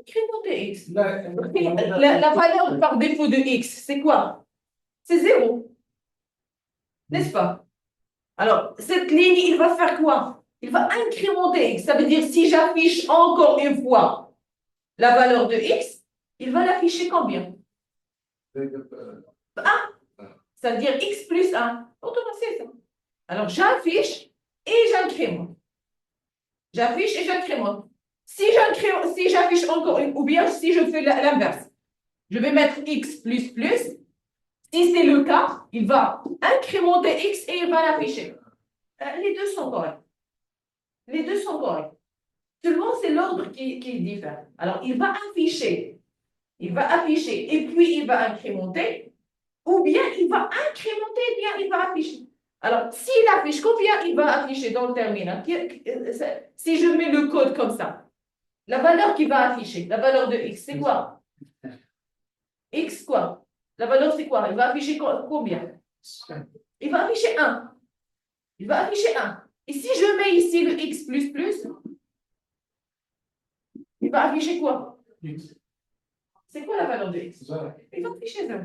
incrémenter x. لا La valeur par défaut de x, c'est quoi? C'est 0. N'est-ce pas? Alors, cette ligne, il va faire quoi? Il va incrémenter x. Ça veut dire si j'affiche encore une fois la valeur de x, il va l'afficher combien? 1. Ça veut dire x plus 1. Automatique, ça. Alors, j'affiche et j'incrémente. J'affiche et j'incrémente. Si j'affiche encore une, ou bien si je fais l'inverse, je vais mettre x plus plus. Si c'est le cas, il va incrémenter x et il va l'afficher. Les deux sont corrects. Les deux sont corrects. Seulement, c'est l'ordre qui diffère. Alors, il va afficher et puis il va incrémenter, ou bien il va incrémenter et bien il va afficher. Alors, s'il affiche, combien il va afficher dans le terminal? Si je mets le code comme ça, la valeur qu'il va afficher, la valeur de x, c'est quoi? X quoi? La valeur, c'est quoi? Il va afficher combien? Il va afficher 1. Il va afficher 1. Et si je mets ici le x plus plus, il va afficher quoi? C'est quoi la valeur de x? Il va afficher 0.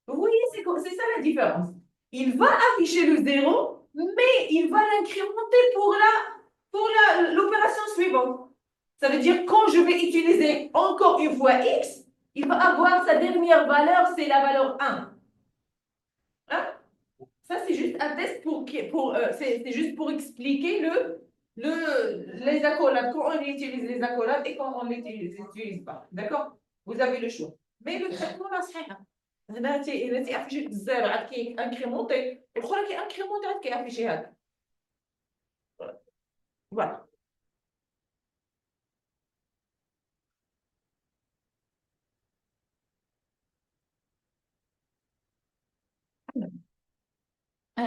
Vous voyez, c'est ça la différence. Il va afficher le 0, mais il va l'incrémenter pour l'opération suivante. Ça veut dire quand je vais utiliser encore une fois x, il va avoir sa dernière valeur, c'est la valeur 1. Hein? Ça, c'est juste un test c'est juste pour expliquer les accolades, quand on utilise les accolades et quand on ne les utilise pas. D'accord? Vous avez le choix. Mais le traitement, là, c'est rien. هنا تيافيشي الزيرو عاد كيانكريمونتي الاخرى كيانكريمونتي عاد كيافيشي هذا فوالا.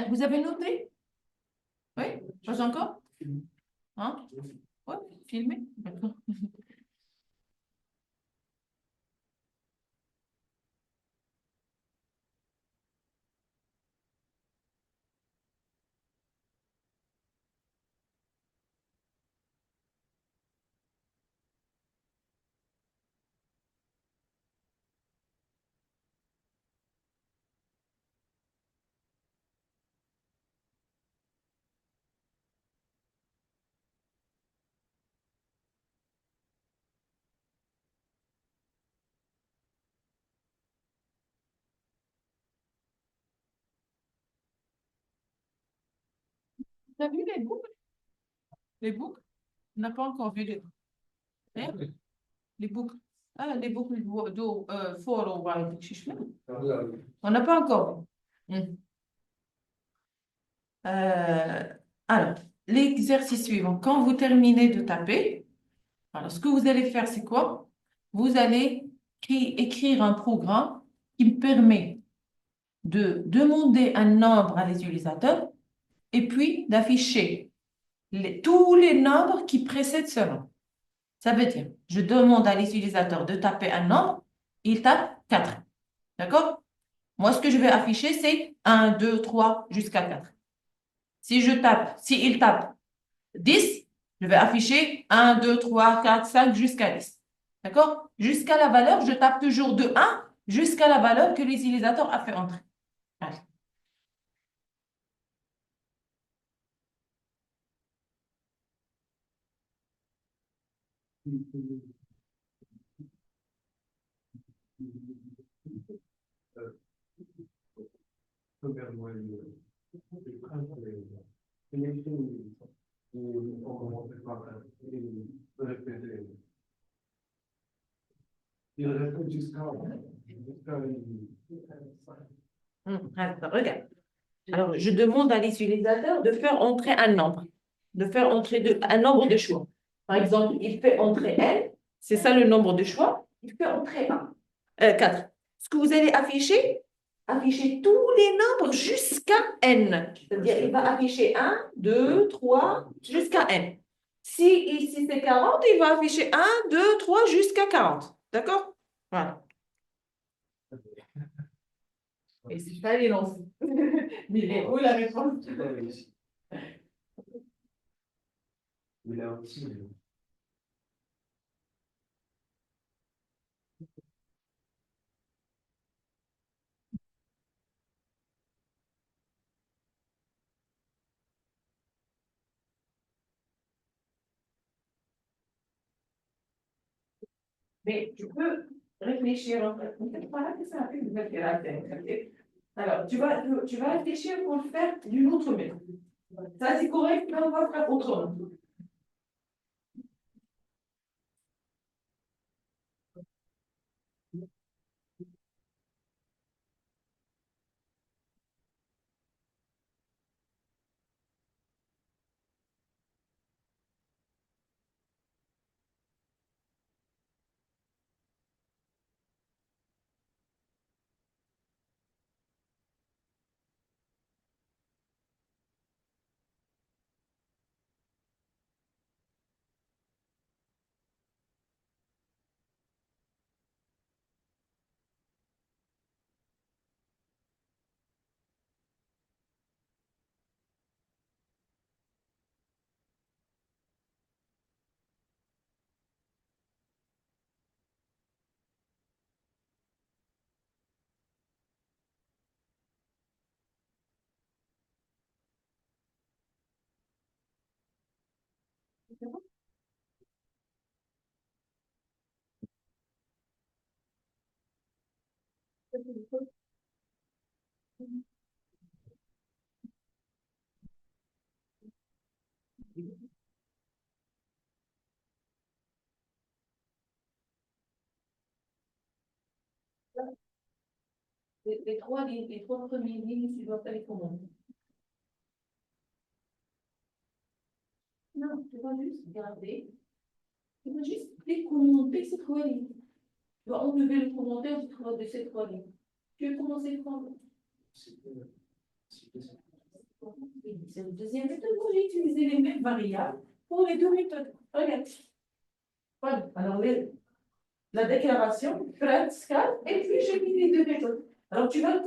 Vous avez noté? Oui? Pas encore? Hein? Oui, filmé. D'accord. Tu as vu les boucles? Les boucles? On n'a pas encore vu les boucles. Hein? Les boucles. Ah, les boucles d'eau, for ou white. On n'a pas encore vu. Alors, l'exercice suivant. Quand vous terminez de taper, alors ce que vous allez faire, c'est quoi? Vous allez écrire un programme qui me permet de demander un nombre à l'utilisateur et puis d'afficher tous les nombres qui précèdent ce nombre. Ça veut dire, je demande à l'utilisateur de taper un nombre, il tape 4. D'accord? Moi, ce que je vais afficher, c'est 1, 2, 3, jusqu'à 4. S'il tape 10, je vais afficher 1, 2, 3, 4, 5, jusqu'à 10. D'accord? Jusqu'à la valeur, je tape toujours de 1 jusqu'à la valeur que l'utilisateur a fait entrer. Allez. Il répète jusqu'à Attends, regarde. Alors, je demande à l'utilisateur de faire entrer un nombre, de faire entrer un nombre de choix. Par exemple, il fait entrer n, c'est ça le nombre de choix, il fait entrer 4. Ce que vous allez afficher, afficher tous les nombres jusqu'à n. C'est-à-dire, il va afficher 1, 2, 3, jusqu'à n. Si ici c'est 40, il va afficher 1, 2, 3, jusqu'à 40. D'accord? Voilà. Et c'est pas les lancer. Mais il est où la réponse? Il est un petit. Mais tu peux réfléchir en fait. Voilà que ça a fait une nouvelle. Alors, tu vas réfléchir pour le faire d'une autre méthode. Ça, c'est correct, mais on va faire autrement. Les trois premières lignes, tu dois faire les commandes. Non, tu vas juste garder. Tu vas juste décommenter ces trois lignes. Tu vas enlever le commentaire de ces trois lignes. Tu veux commencer par c'est la deuxième méthode. Moi, j'ai utilisé les mêmes variables pour les deux méthodes. Regarde. Voilà. Alors, la déclaration, prête, scale, et puis j'ai mis les deux méthodes. Alors, tu vas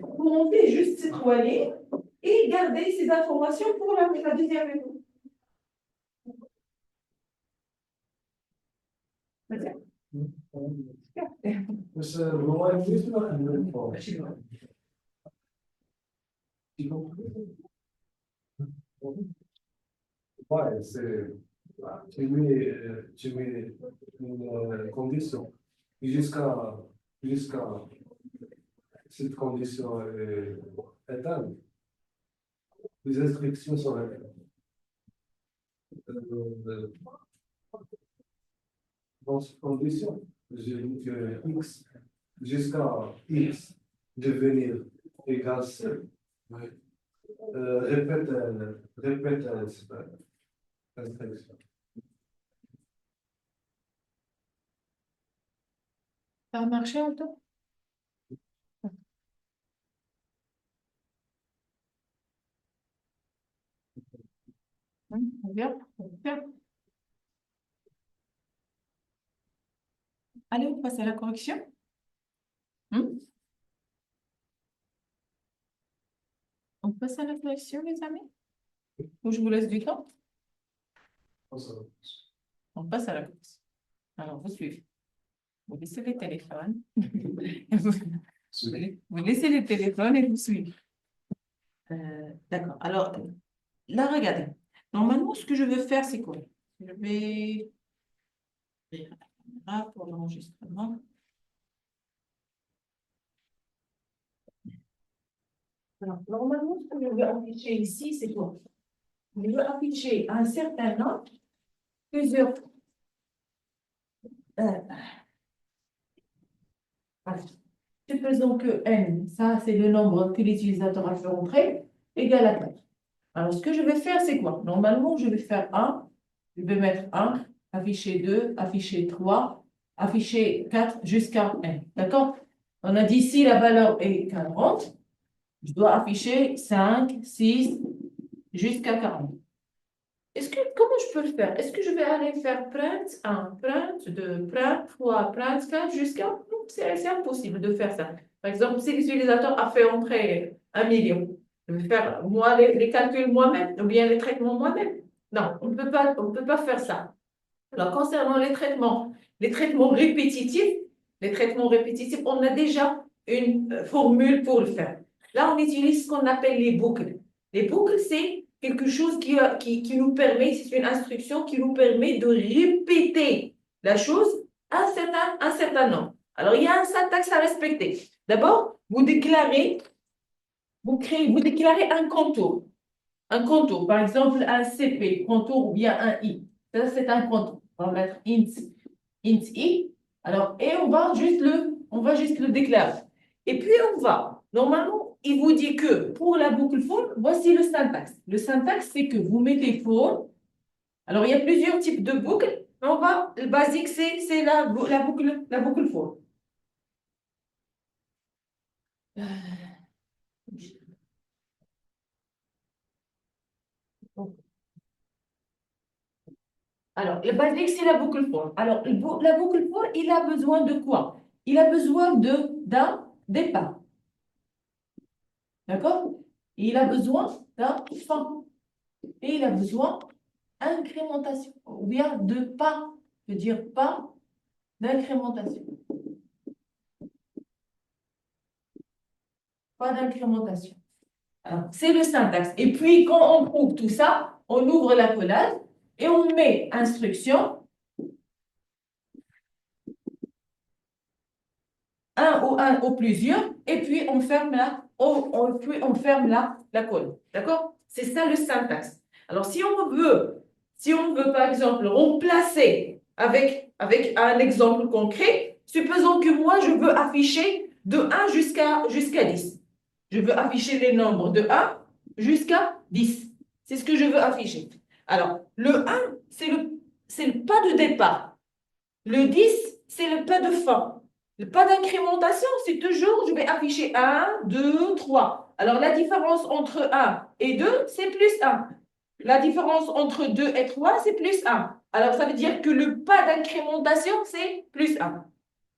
commenter juste ces trois lignes et garder ces informations pour la deuxième méthode. بس هو بالنسبة للفور ouais, tu mets une condition jusqu'à cette condition est atteinte. Les instructions sont dans cette condition. J'ai dit que x jusqu'à x devenir égal c. Répète l'instruction. Ça a marché, Anto? Bien. Allez, on passe à la correction. On passe à la correction, les amis? Ou je vous laisse du temps? On passe à la correction. Alors, vous suivez. Vous laissez les téléphones. Vous laissez les téléphones et vous suivez. D'accord. Alors, là, regardez. Normalement, ce que je veux faire, c'est quoi? Je vais ouvrir la caméra pour l'enregistrement. Alors, normalement, ce que je veux afficher ici, c'est quoi? Je veux afficher un certain nombre, plusieurs. Voilà. Supposons que n, ça c'est le nombre que l'utilisateur a fait entrer, égal à 4. Alors, ce que je vais faire, c'est quoi? Normalement, je vais faire 1, je vais mettre 1, afficher 2, afficher 3, afficher 4 jusqu'à n. D'accord? On a dit si la valeur est 40, je dois afficher 5, 6, jusqu'à 40. Comment je peux le faire? Est-ce que je vais aller faire print 1, print 2, print 3, print 4 jusqu'à... Non, c'est impossible de faire ça. Par exemple, si l'utilisateur a fait entrer 1 million, je vais faire moi les calculs moi-même ou bien les traitements moi-même. Non, on ne peut pas faire ça. Alors, concernant les traitements répétitifs, on a déjà une formule pour le faire. Là, on utilise ce qu'on appelle les boucles. Les boucles, c'est quelque chose qui nous permet, c'est une instruction qui nous permet de répéter la chose un certain nombre. Alors, il y a un syntaxe à respecter. D'abord, vous déclarez un contour. Un contour, par exemple, un CP, contour ou bien un I. Ça, c'est un contour. On va mettre int I. Alors, et on va juste le déclarer. Et puis, normalement, il vous dit que pour la boucle for, voici le syntaxe. Le syntaxe, c'est que vous mettez for. Alors, il y a plusieurs types de boucles. Le basique, c'est la boucle for. Alors, le basique, c'est la boucle for. Alors, la boucle for, il a besoin de quoi? Il a besoin d'un départ. D'accord? Il a besoin d'un fin. Et il a besoin d'incrémentation. Ou bien de pas. Je veux dire pas d'incrémentation. Pas d'incrémentation. Alors, c'est le syntaxe. Et puis, quand on prouve tout ça, on ouvre la collade et on met instruction. Un ou plusieurs, et puis on ferme la colle. D'accord? C'est ça le syntaxe. Alors, si on veut par exemple, remplacer avec un exemple concret, supposons que moi, je veux afficher de 1 jusqu'à 10. Je veux afficher les nombres de 1 jusqu'à 10. C'est ce que je veux afficher. Alors, le 1, c'est le pas de départ. Le 10, c'est le pas de fin. Le pas d'incrémentation, c'est toujours, je vais afficher 1, 2, 3. Alors, la différence entre 1 et 2, c'est plus 1. La différence entre 2 et 3, c'est plus 1. Alors, ça veut dire que le pas d'incrémentation, c'est plus 1.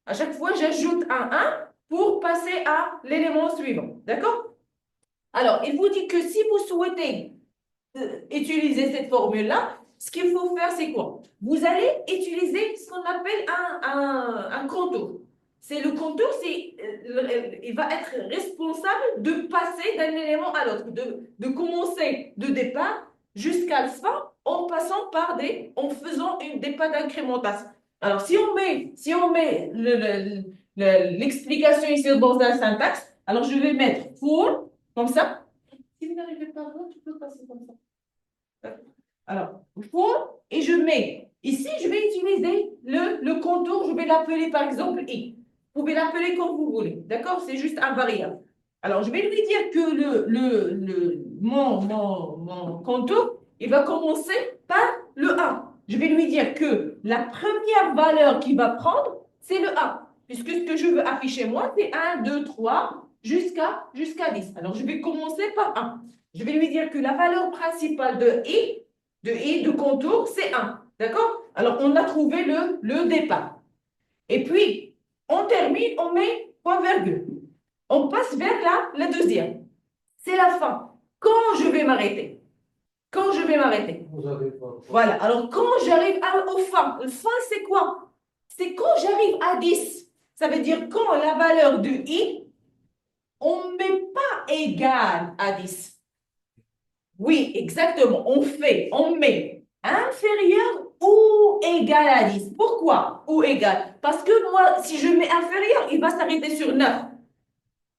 À chaque fois, j'ajoute un 1 pour passer à l'élément suivant. D'accord? Alors, il vous dit que si vous souhaitez utiliser cette formule-là, ce qu'il faut faire, c'est quoi? Vous allez utiliser ce qu'on appelle un contour. C'est le contour, il va être responsable de passer d'un élément à l'autre, de commencer de départ jusqu'à la fin en passant en faisant des pas d'incrémentation. Alors, si on met l'explication ici dans un syntaxe, alors je vais mettre for, comme ça. Si vous n'arrivez pas à voir, tu peux passer comme ça. Alors, for, et je mets, ici, je vais utiliser le contour, je vais l'appeler par exemple I. Vous pouvez l'appeler comme vous voulez, d'accord? C'est juste un variable. Alors, je vais lui dire que mon contour, il va commencer par le 1. Je vais lui dire que la première valeur qu'il va prendre, c'est le 1. Puisque ce que je veux afficher moi, c'est 1, 2, 3, jusqu'à 10. Alors, je vais commencer par 1. Je vais lui dire que la valeur principale de contour, c'est 1. D'accord? Alors, on a trouvé le départ. Et puis, on termine, on met point virgule. On passe vers la deuxième. C'est la fin. Quand je vais m'arrêter? Quand je vais m'arrêter? Voilà. Alors, quand j'arrive au fin. Le fin, c'est quoi? C'est quand j'arrive à 10. Ça veut dire quand la valeur de I, on ne met pas égal à 10. Oui, exactement. On met inférieur ou égal à 10. Pourquoi ou égal? Parce que moi, si je mets inférieur, il va s'arrêter sur 9.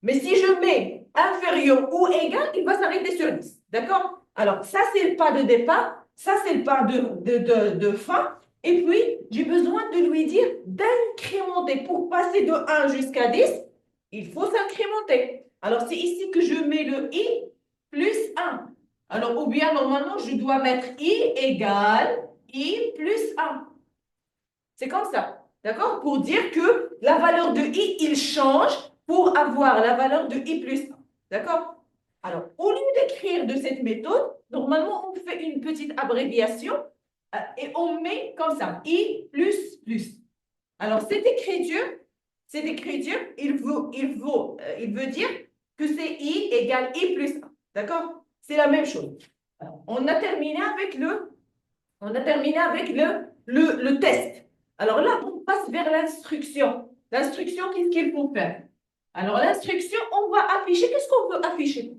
Mais si je mets inférieur ou égal, il va s'arrêter sur 10. D'accord? Alors, ça, c'est le pas de départ. Ça, c'est le pas de fin. Et puis, j'ai besoin de lui dire d'incrémenter. Pour passer de 1 jusqu'à 10, il faut s'incrémenter. Alors, c'est ici que je mets le i plus 1. Alors, ou bien, normalement, je dois mettre i égale i plus 1. C'est comme ça. D'accord? Pour dire que la valeur de i, il change pour avoir la valeur de i plus 1. D'accord? Alors, au lieu d'écrire de cette méthode, normalement, on fait une petite abréviation et on met comme ça, i plus plus. Alors, cette écriture, il veut dire que c'est i égale i plus 1. D'accord? C'est la même chose. Alors, on a terminé avec le test. Alors là, on passe vers l'instruction. L'instruction, qu'est-ce qu'il faut faire? Alors, l'instruction, on va afficher. Qu'est-ce qu'on veut afficher?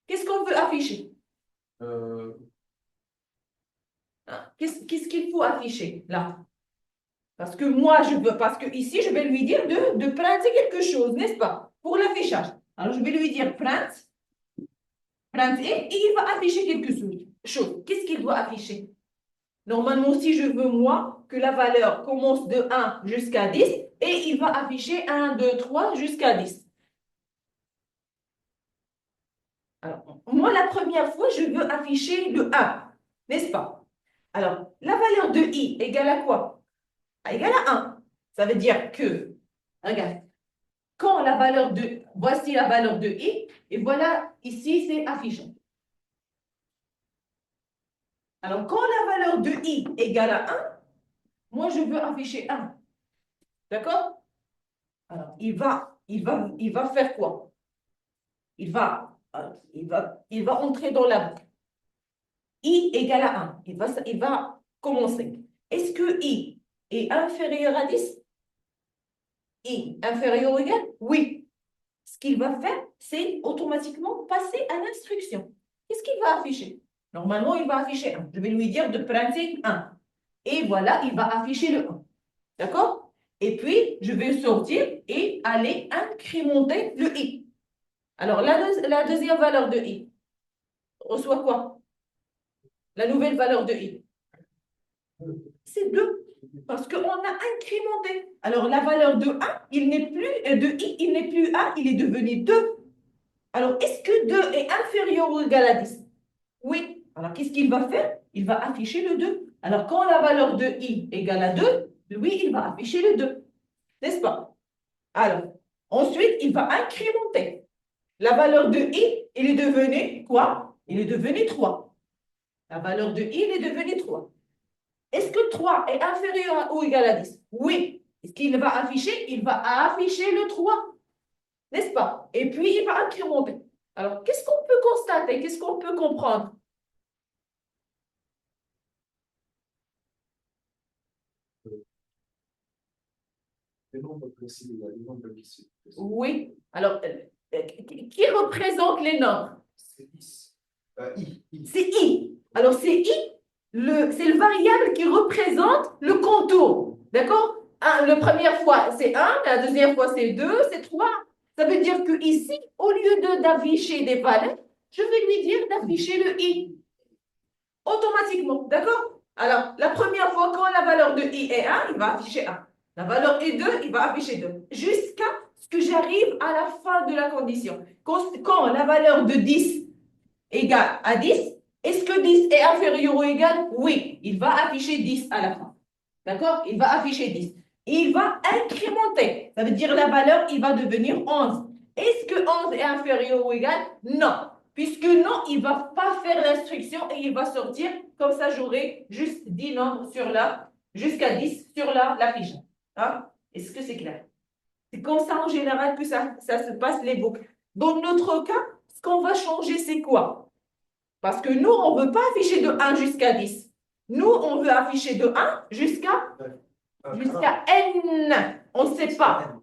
Qu'est-ce qu'on veut afficher? Qu'est-ce qu'il faut afficher là? Parce que moi, parce que ici, je vais lui dire de printer quelque chose, n'est-ce pas? Pour l'affichage. Alors, je vais lui dire print et il va afficher quelque chose. Qu'est-ce qu'il doit afficher? Normalement, si je veux, moi, que la valeur commence de 1 jusqu'à 10, et il va afficher 1, 2, 3 jusqu'à 10. Alors, moi, la première fois, je veux afficher le 1, n'est-ce pas? Alors, la valeur de i égale à quoi? Égale à 1. Ça veut dire que, regarde, quand la valeur de, voici la valeur de i, et voilà, ici, c'est affiché. Alors, quand la valeur de i égale à 1, moi, je veux afficher 1. D'accord? Alors, il va faire quoi? Il va entrer dans la boucle. I égale à 1. Il va commencer. Est-ce que I est inférieur à 10? I inférieur ou égal? Oui. Ce qu'il va faire, c'est automatiquement passer à l'instruction. Qu'est-ce qu'il va afficher? Normalement, il va afficher 1. Je vais lui dire de printer 1. Et voilà, il va afficher le 1. D'accord? Et puis, je vais sortir et aller incrémenter le I. Alors, la deuxième valeur de I reçoit quoi? La nouvelle valeur de I. C'est 2. Parce qu'on a incrémenté. Alors, la valeur de 1, de I, il n'est plus 1, il est devenu 2. Alors, est-ce que 2 est inférieur ou égal à 10? Oui. Alors, qu'est-ce qu'il va faire? Il va afficher le 2. Alors, quand la valeur de I égale à 2, lui, il va afficher le 2. N'est-ce pas? Alors, ensuite, il va incrémenter. La valeur de I, il est devenu quoi? Il est devenu 3. La valeur de I, il est devenu 3. Est-ce que 3 est inférieur ou égal à 10? Oui. Est-ce qu'il va afficher? Il va afficher le 3. N'est-ce pas? Et puis, il va incrémenter. Alors, qu'est-ce qu'on peut constater? Qu'est-ce qu'on peut comprendre? Le nombre précis, le nombre précis. Oui. Alors, qui représente les nombres? C'est 10. I. C'est I. Alors, c'est I, c'est le variable qui représente le contour. D'accord? La première fois, c'est 1, la deuxième fois, c'est 2, c'est 3. Ça veut dire que ici, au lieu d'afficher des valeurs, je vais lui dire d'afficher le I. Automatiquement. D'accord? Alors, la première fois, quand la valeur de I est 1, il va afficher 1. La valeur est 2, il va afficher 2. Jusqu'à ce que j'arrive à la fin de la condition. Quand la valeur de 10 égale à 10, est-ce que 10 est inférieur ou égal? Oui, il va afficher 10 à la fin. D'accord? Il va afficher 10. Et il va incrémenter. Ça veut dire la valeur, il va devenir 11. Est-ce que 11 est inférieur ou égal? Non. Puisque non, il ne va pas faire l'instruction et il va sortir. Comme ça, j'aurai juste 10 nombres sur jusqu'à 10 sur la fiche. Hein? Est-ce que c'est clair? C'est comme ça en général que ça se passe les boucles. Dans notre cas, ce qu'on va changer, c'est quoi? Parce que nous, on ne veut pas afficher de 1 jusqu'à 10. Nous, on veut afficher de 1 jusqu'à N. On ne sait pas.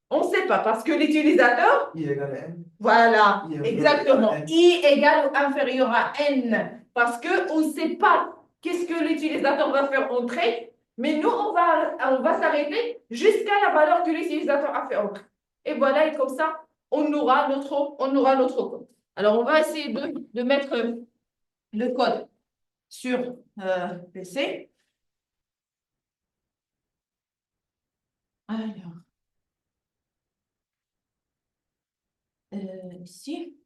On ne sait pas parce que l'utilisateur... I égale à N. Voilà, exactement. I égale ou inférieur à N. Parce qu'on ne sait pas qu'est-ce que l'utilisateur va faire entrer, mais nous, on va s'arrêter jusqu'à la valeur que l'utilisateur a fait entrer. Et voilà, et comme ça, on aura notre code. Alors, on va essayer de mettre le code sur PC. Alors, ici,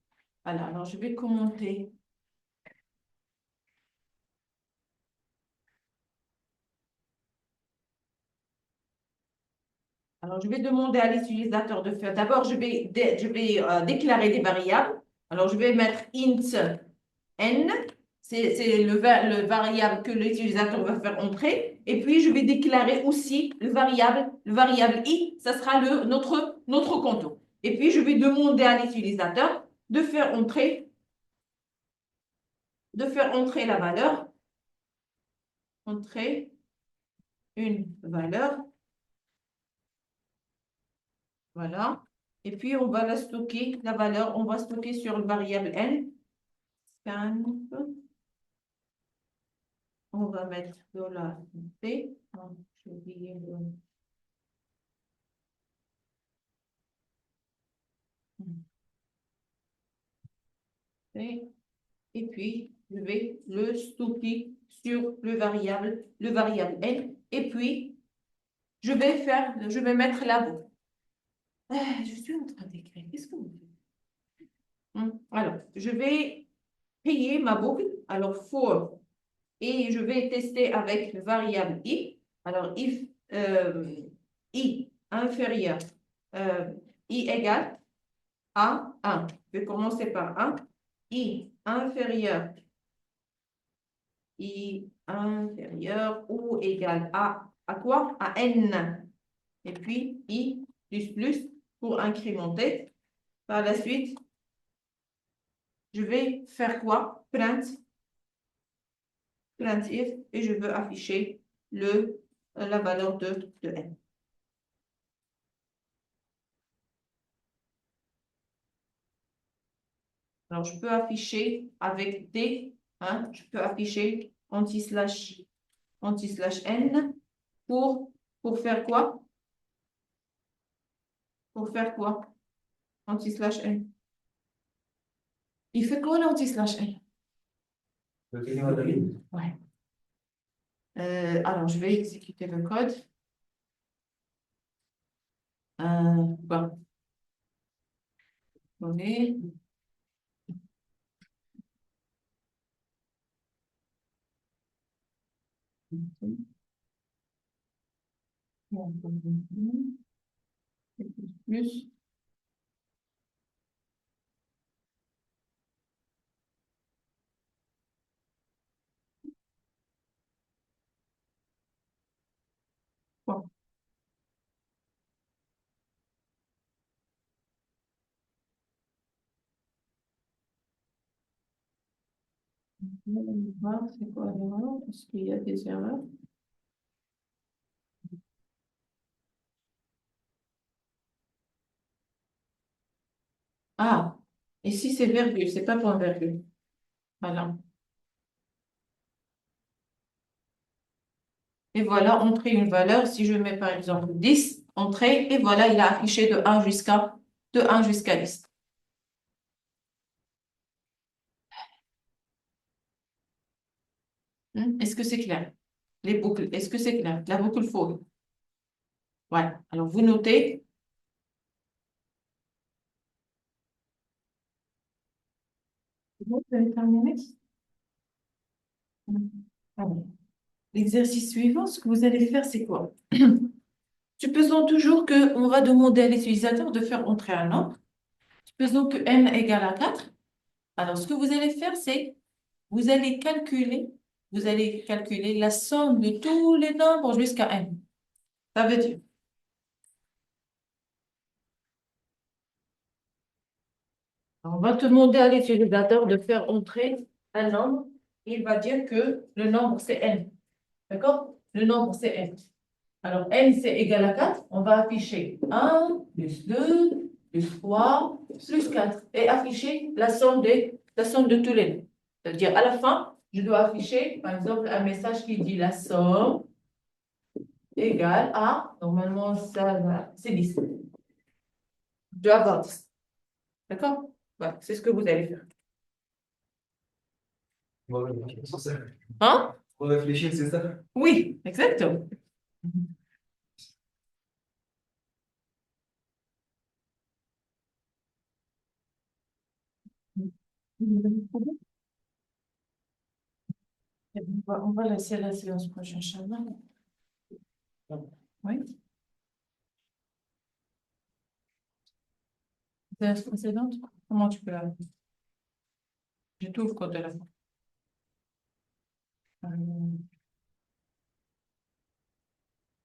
voilà, alors je vais commenter. Alors, je vais demander à l'utilisateur de faire. D'abord, je vais déclarer des variables. Alors, je vais mettre int n, c'est le variable que l'utilisateur va faire entrer. Et puis, je vais déclarer aussi le variable i, ça sera notre contour. Et puis, je vais demander à l'utilisateur de faire entrer la valeur, entrer une valeur. Voilà. Et puis, on va la stocker, la valeur, on va stocker sur le variable n. Scan. On va mettre $P. Oh, j'ai oublié le... Et puis, je vais le stocker sur le variable n. Et puis, je vais mettre la boucle. Je suis en train d'écrire. Qu'est-ce que vous faites? Alors, je vais payer ma boucle. Alors, for. Et je vais tester avec le variable i. Alors, if i inférieur, i égale à 1. Je vais commencer par 1. I inférieur ou égal à quoi? À n. Et puis i plus pour incrémenter. Par la suite, je vais faire quoi? Printf if et je veux afficher la valeur de n. Alors, je peux afficher avec D, hein, je peux afficher anti-slash n pour faire quoi? Pour faire quoi? Anti-slash n. Il fait quoi l'anti-slash n? Ouais. Alors, je vais exécuter le code. Bon. Donner. Plus. Bon. On va voir c'est quoi l'erreur? Est-ce qu'il y a des erreurs? Ah, ici c'est virgule, c'est pas point virgule. Voilà. Et voilà, entrer une valeur. Si je mets par exemple 10, entrer, et voilà, il a affiché de 1 jusqu'à 10. Est-ce que c'est clair? Les boucles, est-ce que c'est clair? La boucle for. Ouais. Alors, vous notez. Vous avez terminé? L'exercice suivant, ce que vous allez faire, c'est quoi? Supposons toujours qu'on va demander à l'utilisateur de faire entrer un nombre. Supposons que n égale à 4. Alors, ce que vous allez faire, c'est vous allez calculer la somme de tous les nombres jusqu'à n. Ça veut dire, on va demander à l'utilisateur de faire entrer un nombre. Il va dire que le nombre, c'est n. D'accord? Le nombre, c'est n. Alors, n, c'est égal à 4. On va afficher 1, plus 2, plus 3, plus 4. Et afficher la somme de tous les nombres. C'est-à-dire, à la fin, je dois afficher, par exemple, un message qui dit la somme égale à, normalement, ça, c'est 10. Je dois avoir 10. D'accord? Voilà, c'est ce que vous allez faire. On va réfléchir, c'est ça. Hein? On réfléchit, c'est ça. Oui, exactement. On va laisser la séance prochaine, Inch'Allah. Oui. Séance précédente, comment tu peux la... Je t'ouvre quand elle a...